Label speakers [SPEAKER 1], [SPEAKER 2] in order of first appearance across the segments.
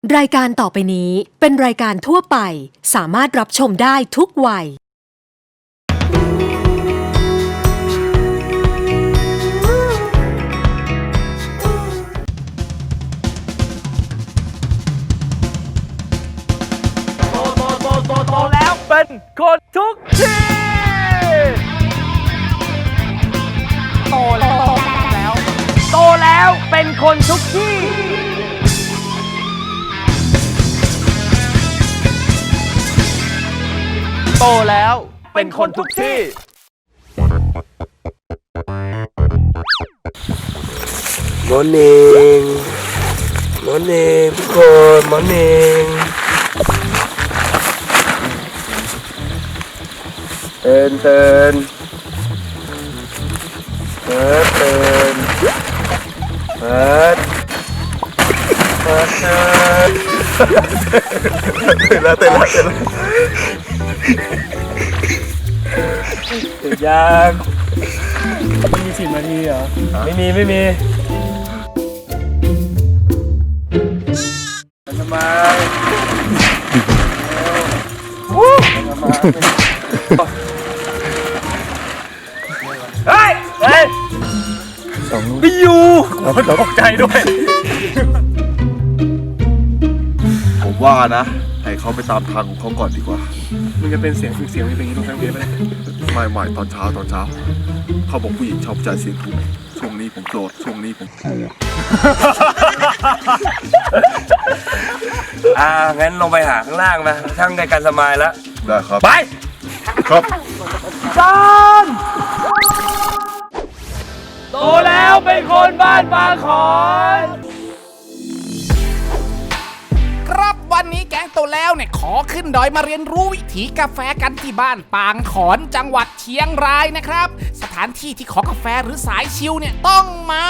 [SPEAKER 1] รายการต่อไปนี้เป็นรายการทั่วไปสามารถรับชมได้ทุกวัย
[SPEAKER 2] โตแล้วเป็นคนทุกที่โตแล้วเป็นคนทุกที่โตแล้วเป็นคนทุกที่
[SPEAKER 3] มอร์นิ่งทุกคนมอร์นิ่งเตือนเตือนแล้วตื่นยังมี10 นาทีเหรอไม่มีทำไมเฮ้ยไม่อยู่ตกใจด้วย
[SPEAKER 4] ผมว่านะให้เขาไปตามทางของเขาก่อนดีกว่า
[SPEAKER 3] มันจะเป็นเสียงเป็นอย่างนี้ทุกครั้งเดียวไหม
[SPEAKER 4] ไม่ตอนเช้าเขาบอกผู้หญิงชอบใจเสียงถูกช่วงนี้ผมโกรธช่วงนี้ผม
[SPEAKER 3] งั้นลงไปหาข้างล่างนะช่างในการสมายแล้ว
[SPEAKER 4] ได้ครับ
[SPEAKER 3] ไป
[SPEAKER 4] ครับ
[SPEAKER 2] จอนโตแล้วเป็นคนบ้านบางขอน
[SPEAKER 5] ครับวันนี้แก๊งโตแล้วเนี่ยขอขึ้นดอยมาเรียนรู้วิถีกาแฟกันที่บ้านปางขอนจังหวัดเชียงรายนะครับสถานที่ที่ขอกาแฟหรือสายชิลเนี่ยต้องมา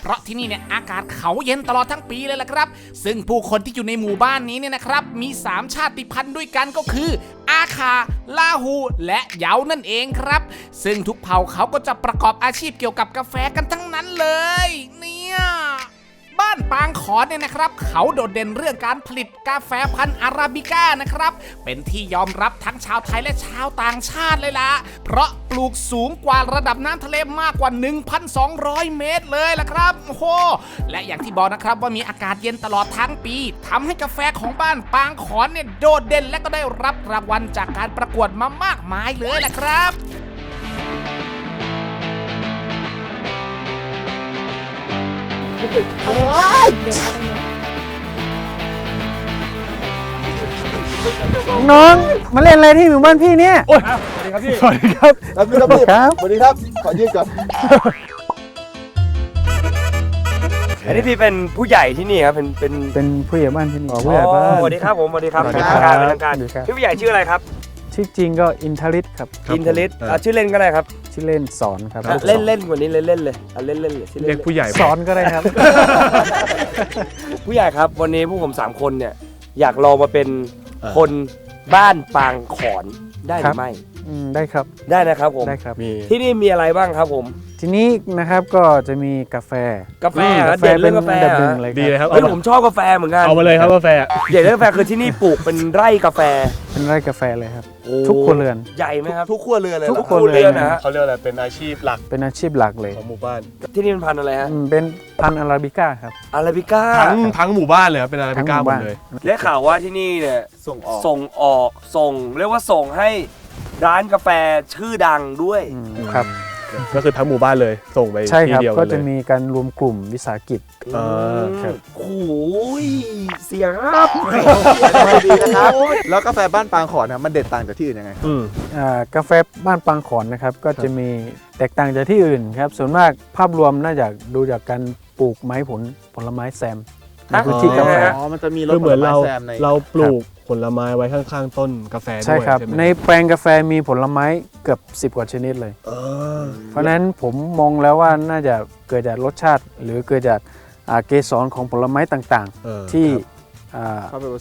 [SPEAKER 5] เพราะที่นี่เนี่ยอากาศเขาเย็นตลอดทั้งปีเลยล่ะครับซึ่งผู้คนที่อยู่ในหมู่บ้านนี้เนี่ยนะครับมี3ชาติพันธุ์ด้วยกันก็คืออาคาลาหูและเยานั่นเองครับซึ่งทุกเผ่าเขาก็จะประกอบอาชีพเกี่ยวกับกาแฟกันทั้งนั้นเลยเนี่ยบ้านปางขอนเนี่ยนะครับเขาโดดเด่นเรื่องการผลิตกาแฟพันธุ์อาราบิก้านะครับเป็นที่ยอมรับทั้งชาวไทยและชาวต่างชาติเลยล่ะเพราะปลูกสูงกว่าระดับน้ำทะเลมากกว่า 1,200 เมตรเลยล่ะครับโอ้โหและอย่างที่บอกนะครับว่ามีอากาศเย็นตลอดทั้งปีทำให้กาแฟของบ้านปางขอนเนี่ยโดดเด่นและก็ได้รับรางวัลจากการประกวดมามากมายเลยล่ะครับ
[SPEAKER 6] น้องมาเล่นอะไรที่หมู่บ้านพี่เนี่ย
[SPEAKER 2] สวัสดีครับพี่
[SPEAKER 6] สวัสดีครับ
[SPEAKER 4] สวัสดีครับขอยืดก่อน
[SPEAKER 3] อันนี้พี่เป็นผู้ใหญ่ที่นี่ครับเป็น
[SPEAKER 6] เป็นผู้ใหญ่บ้านที่นี่ผู้ใหญ่บ้าน
[SPEAKER 3] สวัสดีครับผมสวัสดีครับ
[SPEAKER 6] สวัส
[SPEAKER 3] เป็
[SPEAKER 6] ดี
[SPEAKER 3] น
[SPEAKER 6] ครั
[SPEAKER 3] ทา
[SPEAKER 6] บ
[SPEAKER 3] งการเป็นทางการ
[SPEAKER 6] สวัสดีครับ
[SPEAKER 3] พี่ผู้ใหญ่ชื่ออะไรครับ
[SPEAKER 6] ชื่อจริงก็อินทริตครับ
[SPEAKER 3] อินทริตชื่อเล่นก็ได้ครับ
[SPEAKER 6] ชื่อเล่นสอนครับ
[SPEAKER 3] เล่นกว่านี้เล่นเลยเล่นเลยชื่อ
[SPEAKER 2] เรียกผู้ใหญ่
[SPEAKER 6] สอนก็ได้ครับ
[SPEAKER 3] ผู้ใหญ่ครับวันนี้พวกผม3คนเนี่ยอยากลองมาเป็นคนบ้านปางขอนได้หรือไม่
[SPEAKER 6] ได้ครับ
[SPEAKER 3] ได้นะครับผม
[SPEAKER 6] ได้ครับ
[SPEAKER 3] ที่นี่มีอะไรบ้างครับผม
[SPEAKER 6] ทีนี้นะครับก็จะมีกาแฟ
[SPEAKER 3] กาแฟเด่นเรื่องกาแฟ
[SPEAKER 6] ป็นอันดับหนึ่งเลย
[SPEAKER 2] ดีเลยครับ
[SPEAKER 3] เฮ้ยผมชอบกาแฟเหมือนกัน
[SPEAKER 2] เอามาเลยครับกาแฟ
[SPEAKER 3] เด่นเรื่องกาแฟคือที่นี่ปลูกเป็นไร่กาแฟ
[SPEAKER 6] เป็นไร่กาแฟเลยครับ
[SPEAKER 3] โอ้
[SPEAKER 6] ทุกครัวเรือน
[SPEAKER 3] ใหญ่ไหมครับ
[SPEAKER 4] ทุกครัวเรือนเลย
[SPEAKER 6] ทุก
[SPEAKER 3] ทุกครัวเรือนนะฮะ
[SPEAKER 2] เขาเรียกอะไรเป็นอาชีพหลัก
[SPEAKER 6] เป็นอาชีพหลักเลย
[SPEAKER 2] ของหมู่บ้าน
[SPEAKER 3] ที่นี่เป็นพันธุ์อะไรฮะ
[SPEAKER 6] เป็นพันธุ์อาราบิก้าครับ
[SPEAKER 3] อาราบิก้า
[SPEAKER 2] ทั้งหมู่บ้านเลยครับเป็นอาราบิก้าหมดเลย
[SPEAKER 3] และข่าวว่าที่นี่เนี่ย
[SPEAKER 4] ส่งออก
[SPEAKER 3] ส่งเรียกว่าส่งให้ร้านกาแฟชื่อดังด้วย
[SPEAKER 6] ครับ
[SPEAKER 2] ก็คือทั้งหมู่บ้านเลยส่งไป
[SPEAKER 6] ใช่
[SPEAKER 2] ที่
[SPEAKER 6] ครับ
[SPEAKER 2] เดียวกั
[SPEAKER 6] ก็
[SPEAKER 2] นเล
[SPEAKER 6] จะ
[SPEAKER 2] ย
[SPEAKER 6] มีการรวมกลุ่มวิสาหกิจ
[SPEAKER 3] ครับโอ้โหเสียงครับ
[SPEAKER 4] ดีนะครับ แล้วกาแฟบ้านปางขอนนะมันเด็ดต่างจากที่อื่นยังไง
[SPEAKER 6] กาแฟบ้านปางขอนนะครับก็จะมีแตกต่างจากที่อื่นครับส่วนมากภาพรวมน่าจะดูจากการปลูกไม้ผลไม้แซมในพื้นที่กาแฟ
[SPEAKER 4] มันจะมีรถ
[SPEAKER 2] คือเหมือน
[SPEAKER 4] ผล
[SPEAKER 2] เรา
[SPEAKER 4] ไม้แซมใน
[SPEAKER 2] เราปลูกผลไม้ไว้ข้างๆต้นกาแฟด้วย
[SPEAKER 6] ใช่ครับ
[SPEAKER 2] ไหม
[SPEAKER 6] ในแปลงกาแฟมีผลไม้เกือบ10 กว่าชนิดเลย เพราะฉะนั้นผมมองแล้วว่าน่าจะเกิดจากรสชาติ หรือเกิดจากเกสรของผลไม้ต่างๆ ที่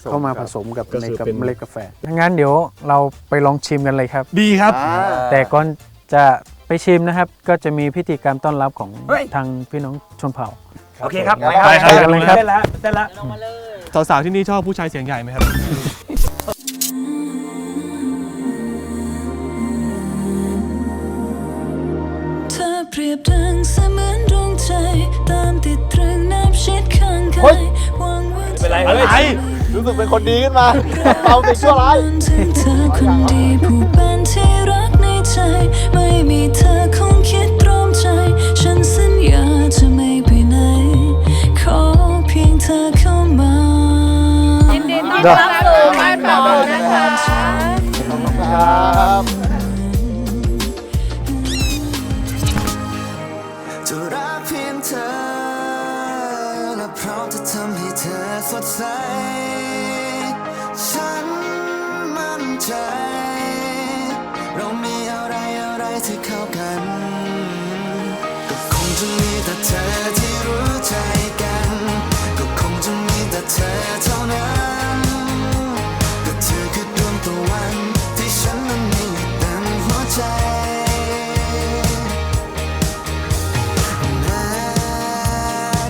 [SPEAKER 6] เข้ามาผสมกับในกับเมล็ดกาแฟงั้นเดี๋ยวเราไปลองชิมกันเลยครับ
[SPEAKER 2] ดีครับ
[SPEAKER 6] แต่ก่อนจะไปชิมนะครับก็จะมีพิธีการต้อนรับของทางพี่น้องชนเผ่า
[SPEAKER 3] โอเคครับ
[SPEAKER 2] ไปครับ
[SPEAKER 3] เต้นละ
[SPEAKER 7] สาวๆที่นี่ชอบผู้ชายเสียงใหญ่ไหมครับ
[SPEAKER 8] เธอเปรียบดังเสมือนดวงใจตามติดตรึงแนบชิดข้างกายหวังว่าจะ
[SPEAKER 3] เป็นไร
[SPEAKER 7] อะไร
[SPEAKER 4] รู้สึกเป็นคนดีขึ้นมาเราติดชั่วร้าย
[SPEAKER 8] ถึงเธอคนดีผู้เป็นที่รักในใจ ไม่มีเธอคงคิดตรอมใจ ฉันสัญญาจะไม่ไปไหน ขอเพียงเธอเข้ามา
[SPEAKER 9] ยินดีต้อนรับสู่บ้านหมอนะคะ
[SPEAKER 4] ครับ
[SPEAKER 8] จะรักเพียงเธอและเพราะจะทำให้เธอสดใส ฉันมั่นใจ เรามีอะไรที่เข้ากัน ก็คงจะมีแต่เธอที่รู้ใจกัน ก็คงจะมีแต่เธอเท่านั้นก็เธอคือดวงตะวันที่ฉันนั้นมีเต็มหัวใจ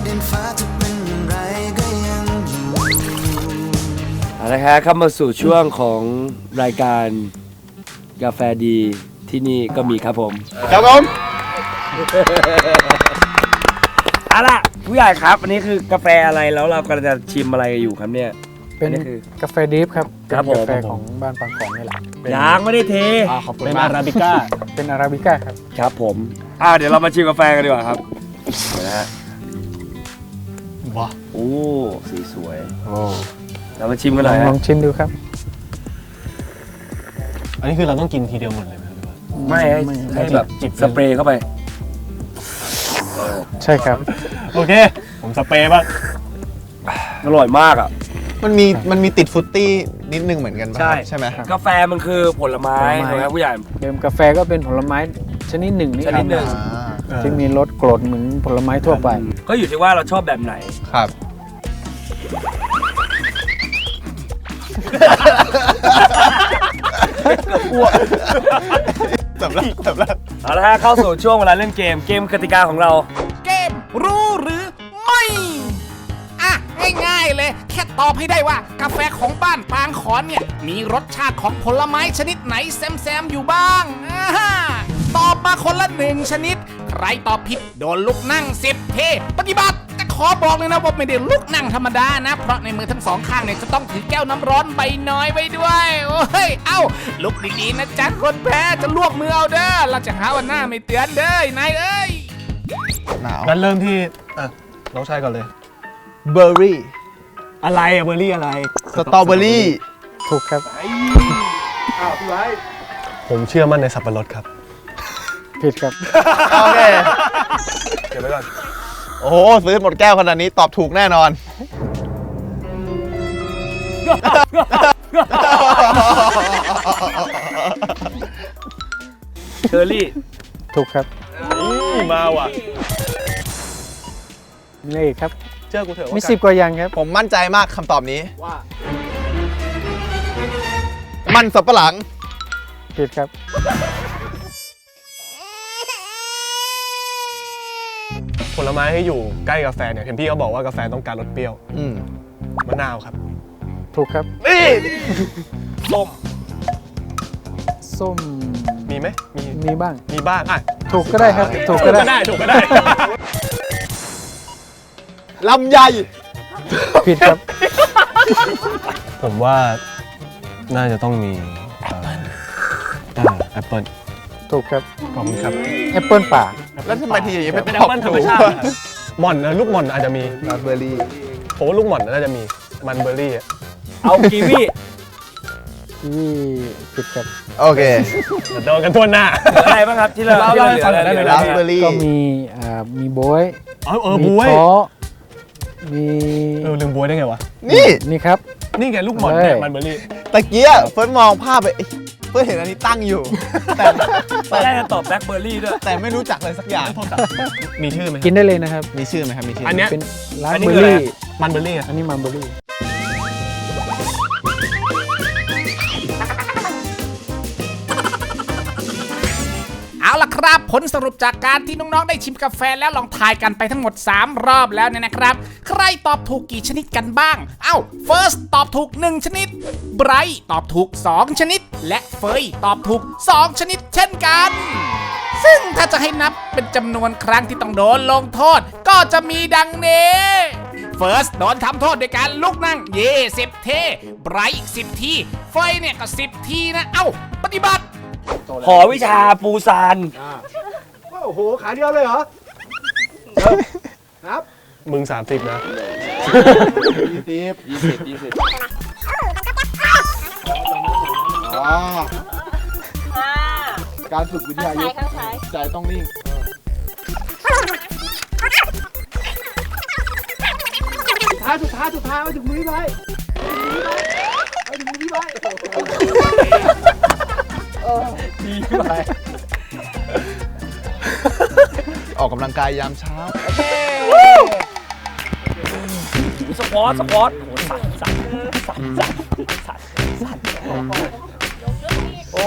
[SPEAKER 8] ดินฟ้าจะเป็นอย่างไรก็ยังอยู่
[SPEAKER 3] เอาละครับเข้ามาสู่ช่วงของรายการกาแฟดีที่นี่ก็มีครับผม
[SPEAKER 4] ครับผม
[SPEAKER 3] เอาล่ะผู้ใหญ่ครับอันนี้คือกาแฟอะไรแล้วเรากำลังจะชิมอะไรอยู่ครับเนี่ย
[SPEAKER 6] เป็น
[SPEAKER 3] อันนี้คือ
[SPEAKER 6] กาแฟดริฟครับ
[SPEAKER 3] ครับผม
[SPEAKER 6] เป็นกาแฟของบ้านปางของนี่แหละ
[SPEAKER 3] ยังไม่ได้เท
[SPEAKER 6] ขอบคุณ
[SPEAKER 7] เป็น
[SPEAKER 6] มา
[SPEAKER 7] อาก ราบิก้า
[SPEAKER 6] เป็นอาราบิก้าครับ
[SPEAKER 3] ครับผมเดี๋ยวเรามาชิมกาแฟกันดีกว่าครับเดี๋ยวนะฮะ
[SPEAKER 7] ว้า
[SPEAKER 3] โอ้สีสวย
[SPEAKER 6] โอ้
[SPEAKER 3] เรามาชิมกันหน่อย
[SPEAKER 6] ล
[SPEAKER 3] ฮะ
[SPEAKER 6] องชิมดูครับ
[SPEAKER 7] อันนี้คือเราต้องกินทีเดียวหมดเลยไหมครับ
[SPEAKER 3] ไม่ให้แบบ
[SPEAKER 7] จิบ
[SPEAKER 3] สเปรย์เข้าไป
[SPEAKER 6] ใช่ครับ
[SPEAKER 7] โอเค ผมสเปรย์บ้าง
[SPEAKER 3] อร่อยมากอ่ะ
[SPEAKER 10] มันมีติดฟรุตตี้นิดนึงเหมือนกันป่ะ
[SPEAKER 3] ใช่
[SPEAKER 10] ใช่ไหม
[SPEAKER 3] กาแฟมันคือผลไม้
[SPEAKER 6] ผลไม้
[SPEAKER 3] ถูกไหมผู้ใหญ่
[SPEAKER 6] เดิมกาแฟก็เป็นผลไม้ชนิดหนึ่งนี่
[SPEAKER 3] ชนิดหนึ่ง
[SPEAKER 6] ที่มีรสกรดเหมือนผลไม้ทั่วไป
[SPEAKER 3] ก็อยู่ที่ว่าเราชอบแบบไหน
[SPEAKER 10] ครับ
[SPEAKER 7] สำหรับ
[SPEAKER 3] เอาละฮะเข้าสู่ช่วงเวลาเล่นเกมกติกาของเรา
[SPEAKER 5] เกมรู้หรือไม่อ่ะง่ายๆเลย แค่ตอบให้ได้ว่ากาแฟของบ้านปางขอนเนี่ยมีรสชาติของผลไม้ชนิดไหนแซมๆอยู่บ้างตอบมาคนละ1ชนิด ใครตอบผิดโดนลุกนั่ง10 เทปฏิบัติแต่ขอบอกเลยนะว่าไม่ได้ลุกนั่งธรรมดานะ เพราะในมือทั้งสองข้างเนี่ยจะต้องถือแก้วน้ำร้อนใบน้อยไว้ด้วยโอ้ยเอ้าลุกดีๆนะจ๊ะคนแพ้จะลวกมือเอาเด้อเราจะหาวันหน้าไม่เตือนเด้อนายเอ้ย
[SPEAKER 10] หนาว
[SPEAKER 7] งั้นเริ่มที่น้องชายก่อนเลย
[SPEAKER 10] เบอร์รี่
[SPEAKER 7] อะไรอะเบอร์รี่อะไร
[SPEAKER 10] สตรอเบอร์รี่
[SPEAKER 6] ถูกครับ
[SPEAKER 7] ผมเชื่อมั่นในสับปะรดครับ
[SPEAKER 6] ผิดครับ
[SPEAKER 10] โอเค
[SPEAKER 7] เก็บไว้ก่อน
[SPEAKER 10] โอ้โห ซื้อหมดแก้วขนาดนี้ตอบถูกแน่นอน
[SPEAKER 3] เชอร์รี่
[SPEAKER 6] ถูกครับ
[SPEAKER 7] นี่มาว่ะ
[SPEAKER 6] มีอะไรอีกครับ
[SPEAKER 7] เชื่อกูเถอะว่า
[SPEAKER 6] มี
[SPEAKER 7] การ
[SPEAKER 6] 10 กว่าอย่างครับ
[SPEAKER 10] ผมมั่นใจมากคำตอบนี้ ว่า มันสับปะหลัง
[SPEAKER 6] ผิดครับ
[SPEAKER 7] ผลไม้ที่อยู่ใกล้กาแฟเนี่ยเห็นพี่เขาบอกว่ากาแฟต้องการรสเปรี้ยว
[SPEAKER 10] อืม
[SPEAKER 7] มะนาวครับ
[SPEAKER 6] ถูกครับ
[SPEAKER 10] นี่
[SPEAKER 3] ส้ม
[SPEAKER 6] ส้ม
[SPEAKER 7] มีไหมมี
[SPEAKER 6] มีบ้าง
[SPEAKER 7] มีบ้างอ่ะ
[SPEAKER 6] ถูกก็ได้ครับ ถูกก็ได้
[SPEAKER 7] ถูกก็ได้
[SPEAKER 10] ลำไย
[SPEAKER 6] ผิดครับ
[SPEAKER 7] ผมว่าน่าจะต้องมีแอปเปิล
[SPEAKER 6] ถูกครับ
[SPEAKER 7] ขอบคุณครับ
[SPEAKER 6] แอปเปิลป่า
[SPEAKER 10] แล้วทำไมทีอย่างนี้
[SPEAKER 7] เป็น
[SPEAKER 10] เป็น
[SPEAKER 7] แอ
[SPEAKER 10] ต
[SPEAKER 7] ป
[SPEAKER 10] อบ
[SPEAKER 7] เปิลธรร
[SPEAKER 10] ถู
[SPEAKER 7] ม
[SPEAKER 10] ก
[SPEAKER 7] ชาติครับหม่อนนะลูกหม่อนอาจจะมี
[SPEAKER 10] ราสเบอร์รี่
[SPEAKER 7] ผมว่าลูกหม่อนน่าจะมีมันเบอร์รี่อะ
[SPEAKER 3] เอากีวี
[SPEAKER 6] ที่ผิดครับ
[SPEAKER 10] โอเค
[SPEAKER 7] เดี๋ยวโดนกันทั่วหน้า
[SPEAKER 3] อะไรบ้างครับที่เรา
[SPEAKER 7] เล่าให้ฟังหน่อยได้ไหม
[SPEAKER 10] ราสเบอร์รี่
[SPEAKER 6] ก็มีโบย
[SPEAKER 7] บ
[SPEAKER 6] มี
[SPEAKER 7] วย
[SPEAKER 6] ท้อมี
[SPEAKER 7] ลืมบวยได้ไงวะ
[SPEAKER 10] นี่
[SPEAKER 6] นี่ครับ
[SPEAKER 7] นี่ไงลูกหม่อนเนี่ยมันเบอร์รี่
[SPEAKER 10] ตะเกียเฟิร์สมองภาพไปเฟิร์สเห็นอันนี้ตั้งอยู่ แต่
[SPEAKER 3] ตอนแรกจะตอบแบล็คเบอร์รี่ด้วย
[SPEAKER 10] แต่ไม่รู้จักเลยสักอย่าง
[SPEAKER 7] มีชื่อไหม
[SPEAKER 6] กินได้เลยนะครับ
[SPEAKER 10] มีชื่อไหมครับ มีชื่อ
[SPEAKER 7] อั
[SPEAKER 10] อั
[SPEAKER 7] นเนี้ย
[SPEAKER 6] เป็นร้าน
[SPEAKER 3] อันนี้
[SPEAKER 6] เบอ
[SPEAKER 3] คือ
[SPEAKER 6] ร์
[SPEAKER 3] อะไร
[SPEAKER 6] รี่
[SPEAKER 7] มันเบอร์รี่อะ
[SPEAKER 6] อันนี้มันเบอร์รี่
[SPEAKER 5] เอาล่ะค ครับผลสรุปจากการที่น้องๆได้ชิมกาแฟแล้วลองทายกันไปทั้งหมด3รอบแล้วเนี่ยนะครับใครตอบถูกกี่ชนิดกันบ้างFirst ตอบถูก1ชนิด Bright ตอบถูก2ชนิดและเฟยตอบถูก2ชนิดเช่นกันซึ่งถ้าจะให้นับเป็นจำนวนครั้งที่ต้องโดนลงโทษก็จะมีดังนี้First โดนทำโทษโดยการลุกนั่ง10 ทีBright 10 ทีเฟยเนี่ยก็10 ทีนะปฏิบัติ
[SPEAKER 3] ขอวิชาปูซาน
[SPEAKER 10] โอ้โห ขาเดียวเลยเหรอครับ
[SPEAKER 7] มึง 30 นะ
[SPEAKER 10] 20การฝึกวิทยายุทธ์ใจต้องนิ่งสุดท้ายเอาถึงมือไปออกกำลังกายยามเช้า
[SPEAKER 2] สควอตโอ้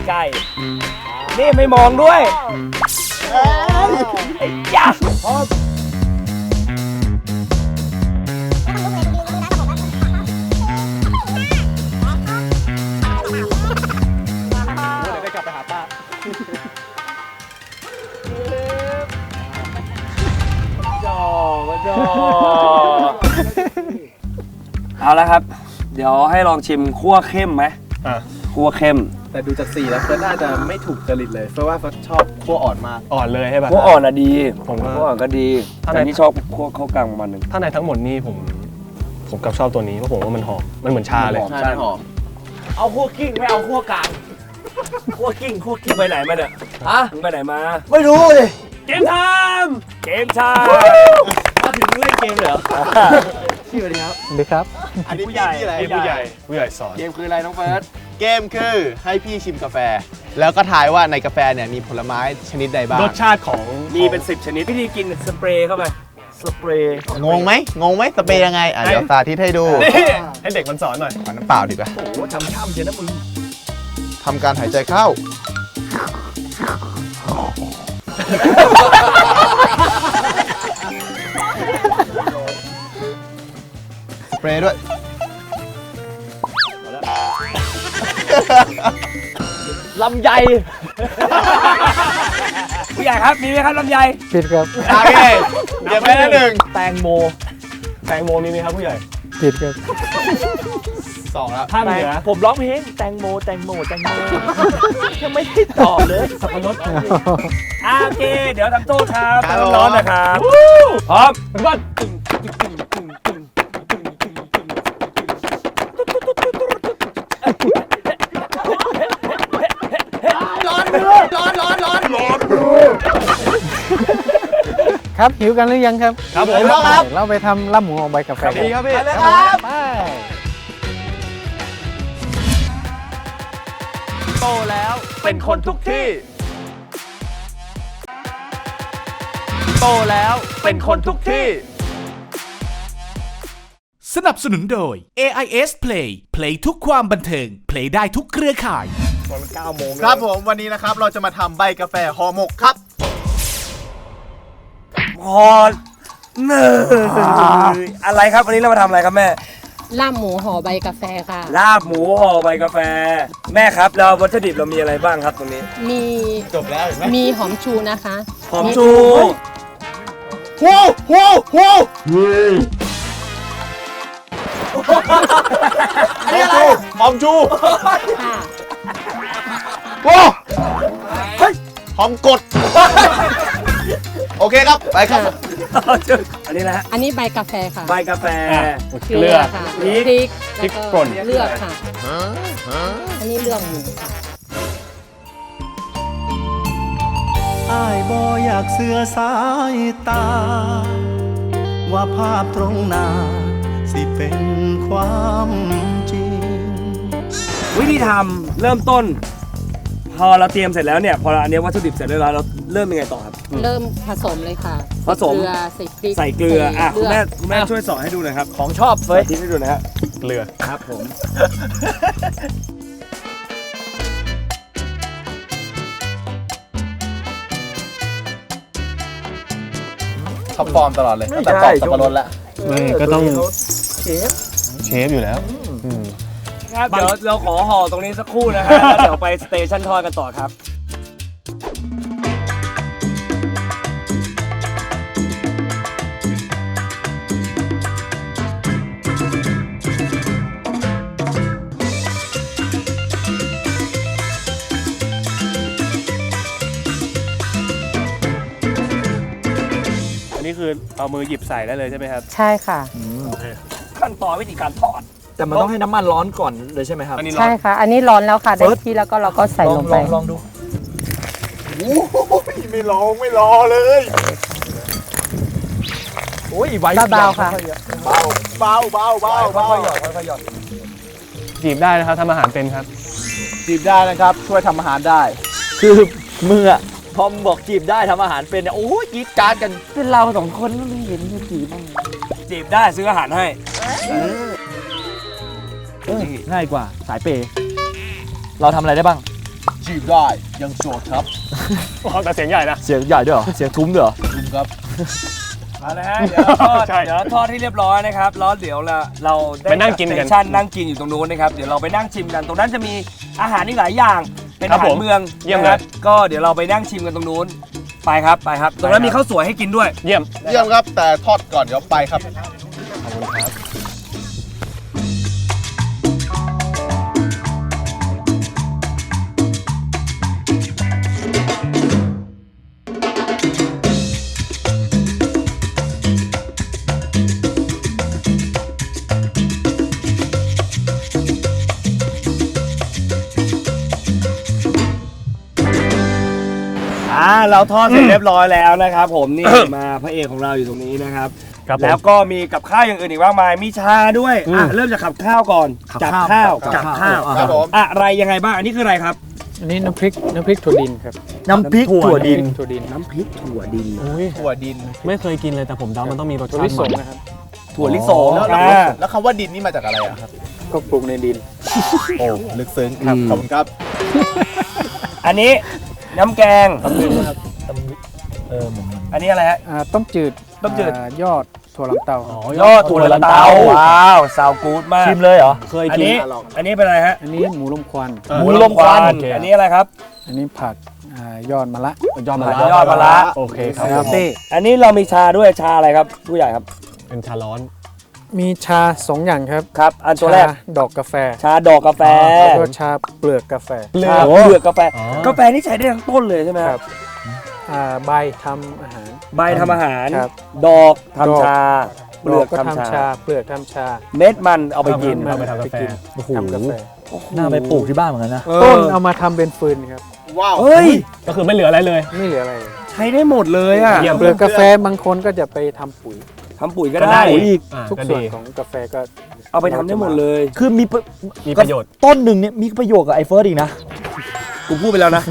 [SPEAKER 2] ใกล้นี่ไม่มองด้วยไอ้ยักษ์ได้กลับไปหาป้า
[SPEAKER 3] เอาละครับ เดี๋ยวให้ลองชิมคั่วเข้มไหมคั่วเข้ม
[SPEAKER 10] แต่ดูจากสีแล้วเฟิร์สน่าจะไม่ถูกจริตเลยเพราะว่าเฟิร์สชอบคั่วอ่อนมาก
[SPEAKER 7] อ่อนเลยใช่ป่ะ
[SPEAKER 3] คั่วอ่อนอะดี
[SPEAKER 7] ผมก็
[SPEAKER 3] คั่วอ่อนก็ดี
[SPEAKER 7] ถ้าใน
[SPEAKER 3] แต่นี่ชอบคั่วเข้ากลางประมาณนึง
[SPEAKER 7] ถ้าในทั้งหมดนี่ผมกลับชอบตัวนี้เพราะผมว่ามันหอมมันเหมือนชาเลย
[SPEAKER 10] ใช่หอม
[SPEAKER 2] เอาคั่วกิ้งไม่เอาคั่วกลางคั่วกิ้ง
[SPEAKER 3] ไปไหนมาเนี่ยมึงไปไหนมา
[SPEAKER 10] ไม่รู้เลย
[SPEAKER 2] เกมไทม์
[SPEAKER 10] มาถึงเล่นเกมเลยเหรอชื่ออะไรครับ
[SPEAKER 6] ดีครับ
[SPEAKER 10] อันนี้พี่อะไร
[SPEAKER 7] ผู้ใหญ่สอน
[SPEAKER 10] เกมคืออะไรน้องเฟิร์สเกมคือให้พี่ชิมกาแฟ แล้วก็ทายว่าในกาแฟเนี่ยมีผลไม้ชนิดใดบ้าง
[SPEAKER 7] รสชาติของ
[SPEAKER 3] มีเป็น10ชนิดวิธีกินสเปรย์เข้าไปสเปรย์
[SPEAKER 10] งงไหมสเปรย์ยังไงเดี๋ยวสาธิตให้ดู
[SPEAKER 7] ให้เด็กมันสอนหน่อย
[SPEAKER 10] เอาน้ำเปล่าดีกว่า
[SPEAKER 2] โอ้โหทำช่ำเชียวนะมึง
[SPEAKER 10] ทำการหายใจเข้า สเปรย์ด้วย
[SPEAKER 2] ลำไย
[SPEAKER 3] ผู้ใหญ่ครับมีไหมครับลำไย
[SPEAKER 6] ผิดครับ
[SPEAKER 10] โอเคเดี๋ยวไปแล้วหนึ่ง
[SPEAKER 7] แตงโมมีไหมครับผู้ใหญ่
[SPEAKER 6] ผิดครับ
[SPEAKER 10] 2 แล้ว
[SPEAKER 7] ภาคเหนือ
[SPEAKER 2] ผมร้องเพลงแตงโมยังไม่ได้ตอบเลยสับปะรด
[SPEAKER 3] โอเค เดี๋ยวทำโทษครับ
[SPEAKER 10] ครับ
[SPEAKER 3] ร้อนๆนะครับพร้อม
[SPEAKER 7] ก็
[SPEAKER 6] ครับหิวกันหรือยังครับ
[SPEAKER 7] ครับผม
[SPEAKER 6] เราไปทำลาบหมูออกใบกาแฟ
[SPEAKER 10] ดีครับพี่
[SPEAKER 6] ไปเลยครับไป
[SPEAKER 2] โตแล้วเป็นคนทุกที่โตแล้วเป็นคนทุกที่
[SPEAKER 5] สนับสนุนโดย AIS Play Play ทุกความบันเทิง Play ได้ทุกเครือข่าย
[SPEAKER 10] ครับผมวันนี้นะครับเราจะมาทำใบกาแฟห่อหมกครับ
[SPEAKER 3] พออะไรครับวันนี้เรามาทำอะไรครับแม่
[SPEAKER 9] ลาบหมูห่อใบกาแฟค่ะ
[SPEAKER 3] ลาบหมูห่อใบกาแฟ แม่ครับแล้ววัตถุดิบเรามีอะไรบ้างครับตรงนี้
[SPEAKER 9] มี
[SPEAKER 10] จบแล้วเห็นไหม
[SPEAKER 9] มีหอมชูนะคะ
[SPEAKER 3] หอมชู
[SPEAKER 10] อันนี้อะไรหอมชู
[SPEAKER 9] ค่ะ
[SPEAKER 10] หอมกด โอเคครับ ไปครับ
[SPEAKER 3] อันนี้แหละ
[SPEAKER 9] อันนี้ใบกาแฟค่ะ
[SPEAKER 3] ใบกาแฟ
[SPEAKER 7] เกลือ
[SPEAKER 9] ค่ะ
[SPEAKER 3] พริก
[SPEAKER 9] พริก
[SPEAKER 7] ป่น
[SPEAKER 9] เลือกค่ะ อันนี้เลือกหมูค่ะ
[SPEAKER 8] อ้ายบ่อยากเสือสายตา ว่าภาพตรงหน้าสิเป็นความจริง
[SPEAKER 3] วิธีทำเริ่มต้น พอเราเตรียมเสร็จแล้วเนี่ยพออันนี้วัตถุดิบเสร็จเรียบร้อยเราเริ่มยังไงต่อครับ
[SPEAKER 9] เริ่มผสมเลยค่ะ
[SPEAKER 3] ผสม
[SPEAKER 9] เกลือใส่พริก
[SPEAKER 3] ใส่เกลือคุณแม่
[SPEAKER 9] เลือก
[SPEAKER 3] คุณแม่ช่วยสอนให้ดูหน่อยครับ
[SPEAKER 2] ของชอบเฟ้ย
[SPEAKER 3] ทิ้งให้ดูนะฮะ
[SPEAKER 7] เกลือ
[SPEAKER 3] ครับผม
[SPEAKER 10] ท็อปฟอร์มตลอดเลยตั้งแต่ปอกสับปะรดแล้ว
[SPEAKER 7] ไม่ก็ต้อง
[SPEAKER 2] เชฟ
[SPEAKER 7] เชฟอยู่แล้ว
[SPEAKER 3] ครับเดี๋ยวเราขอห่อตรงนี้สักครู่นะฮะแล้วเดี๋ยวไปสเตชันทอดกันต่อครับ
[SPEAKER 7] อันนี้คือเอามือหยิบใส่ได้เลยใช่ไหมครับ
[SPEAKER 9] ใช่ค่ะ
[SPEAKER 3] ขั้นตอนวิธีการทอด
[SPEAKER 2] แต่มันต้องให้น้ำมันร้อนก่อนเลยใช่ไหมครับ
[SPEAKER 7] อันนี้ร้อ
[SPEAKER 9] ใช่
[SPEAKER 7] น
[SPEAKER 9] ค่ะ อันนี้ร้อนแล้วค่ะได้ที่แล้วก็เราก็ใส่ลงไป
[SPEAKER 2] ลองดู
[SPEAKER 4] ไม่รอเลย
[SPEAKER 2] โอ้ยไว้
[SPEAKER 9] เบาๆค่ะ
[SPEAKER 4] เบา
[SPEAKER 2] ค่อยๆหยอดค่อยๆหยอด
[SPEAKER 7] จีบได้นะครับทำอาหารเป็นครับ
[SPEAKER 10] จีบได้นะครับ ช่วยทำอาหารได้
[SPEAKER 2] คือมืออะพอมงบอกจีบได้ทำอาหารเป็นเนี่ยโอ้ยกรีดกราร์ดกันเป็นเราสองคนไม่เห็นจะจีบบ้าง
[SPEAKER 3] จีบได้ซื้ออาหารให้
[SPEAKER 2] ง่ายกว่าสายเปย์เราทำอะไรได้บ้าง
[SPEAKER 10] จีบได้ยังโสดครับ
[SPEAKER 7] แต่เสียงใหญ่นะ
[SPEAKER 2] เสียงใหญ่ด้วยเหรอเสียงทุ้มด้วยเหรอ
[SPEAKER 10] ลุงครับ
[SPEAKER 3] เอาละฮะเดี๋ยวเราทอด
[SPEAKER 7] ใช่
[SPEAKER 3] เดี๋ยวเราทอดให้เรียบร้อยนะครับแล้วเดี๋ยวเราได้
[SPEAKER 7] ไปนั่งกินกัน
[SPEAKER 3] สเตชันนั่งกินอยู่ตรงนู้นนะครับเดี๋ยวเราไปนั่งชิมกันตรงนั้นจะมีอาหารอีกหลายอย่างเป็น
[SPEAKER 7] ครั
[SPEAKER 3] อา
[SPEAKER 7] บ
[SPEAKER 3] หา
[SPEAKER 7] ผ
[SPEAKER 3] ร
[SPEAKER 7] ม
[SPEAKER 3] เมือง
[SPEAKER 7] เยี่ยม
[SPEAKER 3] นะครับ
[SPEAKER 7] เลย
[SPEAKER 3] ก็เดี๋ยวเราไปนั่งชิมกันตรงนู้นไปครับไปครับตรงนั้นมีข้าวสวยให้กินด้วย
[SPEAKER 7] เยี่ยม
[SPEAKER 10] เยี่ยมครับ แต่ทอดก่อนเดี๋ยวไปครับ
[SPEAKER 7] ขอบคุณครับ
[SPEAKER 3] เราทอดเสร็จเรียบร้อยแล้วนะครับผมนี่ มาพระเอกของเราอยู่ตรงนี้นะครับ
[SPEAKER 7] ครับผม
[SPEAKER 3] แล้วก็มีกับข้าวอย่างอื่นอีกมากมายมีชาด้วยเริ่มจากขับข้าวก่อนจับข้าว
[SPEAKER 10] ครับผม
[SPEAKER 3] อะไรยังไงบ้างอันนี้คืออะไรครับ
[SPEAKER 6] อันนี้น้ำพริกถั่วดินครับ
[SPEAKER 2] น้ำพริกถั่วดิน
[SPEAKER 6] ถั่วดิน
[SPEAKER 3] น้ำพริกถั่วดิน
[SPEAKER 10] ถั่วดิน
[SPEAKER 7] ไม่เคยกินเลยแต่ผมเดามันต้องมีรส
[SPEAKER 6] ถั่ว
[SPEAKER 7] ชา
[SPEAKER 6] ลิ
[SPEAKER 7] ติ
[SPEAKER 6] ส
[SPEAKER 7] ให
[SPEAKER 6] ง
[SPEAKER 7] ม่
[SPEAKER 6] นะครับ
[SPEAKER 3] ถั่วลิสง
[SPEAKER 10] แล้วคำว่าดินนี่มาจากอะไรอะครับ
[SPEAKER 6] ก็ปลูกในดิน
[SPEAKER 10] โอ้ลึกซึ้งครับขอบคุณครับ
[SPEAKER 3] อันนี้น้ำแกงอันนี้อะไรฮะ
[SPEAKER 6] ต้มจืด
[SPEAKER 3] ต้มจืด
[SPEAKER 6] ยอดถั่วลันเตา
[SPEAKER 3] ยอดถั่วลันเตาว้าวซาวกู๊ดมาก
[SPEAKER 2] ชิมเลยเหรอ
[SPEAKER 3] เคยกินอันนี้เป็นอะไรฮะ
[SPEAKER 6] อันนี้หมูลมควัน
[SPEAKER 3] หมูลมควันอันนี้อะไรครับ
[SPEAKER 6] อันนี้ผักยอดมะระ
[SPEAKER 7] ยอดมะระ
[SPEAKER 3] ยอดมะระ
[SPEAKER 7] โอเคครับ
[SPEAKER 6] ลาเต้
[SPEAKER 3] อันนี้เรามีชาด้วยชาอะไรครับผู้ใหญ่ครับ
[SPEAKER 7] เป็นชาร้อน
[SPEAKER 6] มีชา2อย่างครับ
[SPEAKER 3] ครับ อันตัวแรก
[SPEAKER 6] ชาดอกกาแฟ
[SPEAKER 3] ชาดอกกาแฟ
[SPEAKER 6] แล้วก็ชาเปลือกกาแฟ
[SPEAKER 3] ชาเปลือกกาแฟกาแฟนี่ใช้ได้ทั้งต้นเลยใช่ไหมครับ
[SPEAKER 6] ใบทำอาหาร
[SPEAKER 3] ใบทำอาหาร
[SPEAKER 6] ครับ
[SPEAKER 3] ดอกทำ
[SPEAKER 6] ดอก
[SPEAKER 3] ชาเปลือก
[SPEAKER 6] ก็
[SPEAKER 3] ทำชา
[SPEAKER 6] เปลือกทำชา
[SPEAKER 3] เม็ดมันเอาไปกิน
[SPEAKER 7] เอาไปทำกาแฟ
[SPEAKER 2] โอ้โห
[SPEAKER 6] ทำกาแฟ
[SPEAKER 2] น่าไปปลูกที่บ้านเหมือนกันนะ
[SPEAKER 6] ต้นเอามาทำเป็นฟืนครับ
[SPEAKER 10] ว้าว
[SPEAKER 3] เฮ้ย
[SPEAKER 7] ก็คือไม่เหลืออะไรเลย
[SPEAKER 6] ไม่เหลืออะไรเลย
[SPEAKER 3] ใช้ได้หมดเลยอ่ะ
[SPEAKER 7] เยี่ยม
[SPEAKER 6] เปลือกกาแฟบางคนก็จะไปทำปุ๋ย
[SPEAKER 3] ทำปุ๋ยก็
[SPEAKER 7] ก็
[SPEAKER 3] ได้
[SPEAKER 7] ได้
[SPEAKER 2] อีก
[SPEAKER 6] ทุก
[SPEAKER 7] ก็
[SPEAKER 6] ส่วน
[SPEAKER 7] ดี
[SPEAKER 6] ของกาแฟก็
[SPEAKER 3] เอาไปทำได้หมดเลย
[SPEAKER 2] คือมี
[SPEAKER 7] มีประโยชน์
[SPEAKER 2] ต้นหนึ่งเนี่ยมีประโยชน์กับไอ้เฟิร์สอีกนะ
[SPEAKER 3] กูพูดไปแล้วนะ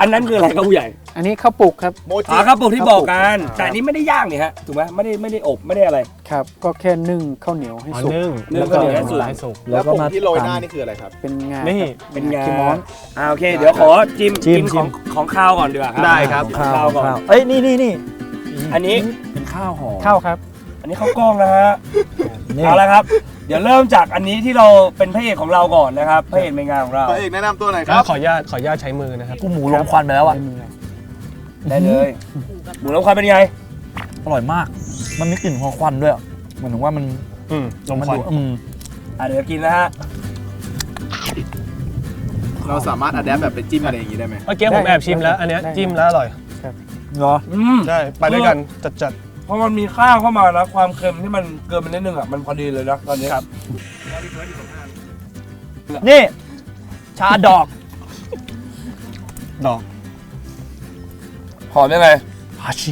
[SPEAKER 3] อันนั้นคืออะไรครับผู้ใหญ่
[SPEAKER 6] อันนี้ข้าวปลูกครับ
[SPEAKER 10] โมจิ
[SPEAKER 3] ครับผมที่บอกกันแต่อันนี้ไม่ได้ย่างนี่ฮะถูกไหมไม่ได้อบไม่ได้อะไร
[SPEAKER 6] ครับ ก็แค่นึ่งข้าวเหนียวให้
[SPEAKER 7] อ๋อ
[SPEAKER 6] สุก
[SPEAKER 7] นึ่ง
[SPEAKER 3] นึ่ง
[SPEAKER 7] แล้วก็
[SPEAKER 3] ข้าวเหนียวให้สุก
[SPEAKER 7] ให้สุก
[SPEAKER 10] แล้วผง
[SPEAKER 2] มา
[SPEAKER 10] ที่โรยหน้านี่คืออะไรครับ
[SPEAKER 6] เป็นงา
[SPEAKER 7] นี่
[SPEAKER 6] ครับ
[SPEAKER 3] เป็นงา
[SPEAKER 6] ขี้ม้อน
[SPEAKER 3] โอเค เดี๋ยวขอจิ้ม
[SPEAKER 2] จิ้ม
[SPEAKER 3] กินของข้าวก่อนดีกว่าครับ
[SPEAKER 7] ได้ครับ
[SPEAKER 3] ของข้าวก่อน
[SPEAKER 2] เอ้ยนี่
[SPEAKER 3] อันนี้
[SPEAKER 2] เป็นข้าวหอม
[SPEAKER 6] ข้าวครับ
[SPEAKER 3] อันนี้ข้าวกล้องนะฮะ
[SPEAKER 2] นี่
[SPEAKER 3] เอาละครับ เดี๋ยวเริ่มจากอันนี้ที่เราเป็นพระเอกของเราก่อนนะครับพระเอกในงานของเรา
[SPEAKER 10] พระเอกแนะนำตัวหน่อยค
[SPEAKER 7] ก็
[SPEAKER 10] รับ
[SPEAKER 7] ขออนุญาตใช้มือนะครับ
[SPEAKER 2] กูหมูลมควันไปแล้วอ่ะ
[SPEAKER 3] ได้เลยหมูน้ำควันเป็นไง
[SPEAKER 2] อร่อยมาก มันมีกลิ่นของควันด้วยอะเหมือนถึงว่ามัน
[SPEAKER 7] ลม
[SPEAKER 2] มัน
[SPEAKER 7] ควัน
[SPEAKER 2] ดู
[SPEAKER 3] เดี๋ยวกินนะฮะ
[SPEAKER 10] เราสามารถอัดแอปแบบไปจิ้มอะไรอย่างนี้ได้ไหม
[SPEAKER 7] เมื่อกี้ผมแอบชิมแล้ว อันเนี้ยจิ้มแล้วอร่อย
[SPEAKER 2] เหรอ
[SPEAKER 7] ได้ไปด้วยกันจัด
[SPEAKER 3] เพราะมันมีข้าวเข้ามานะความเค็มที่มันเกินไปนิดนึงอ่ะมันพอดีเลยนะตอนนี้ครับ
[SPEAKER 2] นี่ ชาดอก
[SPEAKER 7] ดอก
[SPEAKER 3] หอมยังไง
[SPEAKER 2] ฮาชิ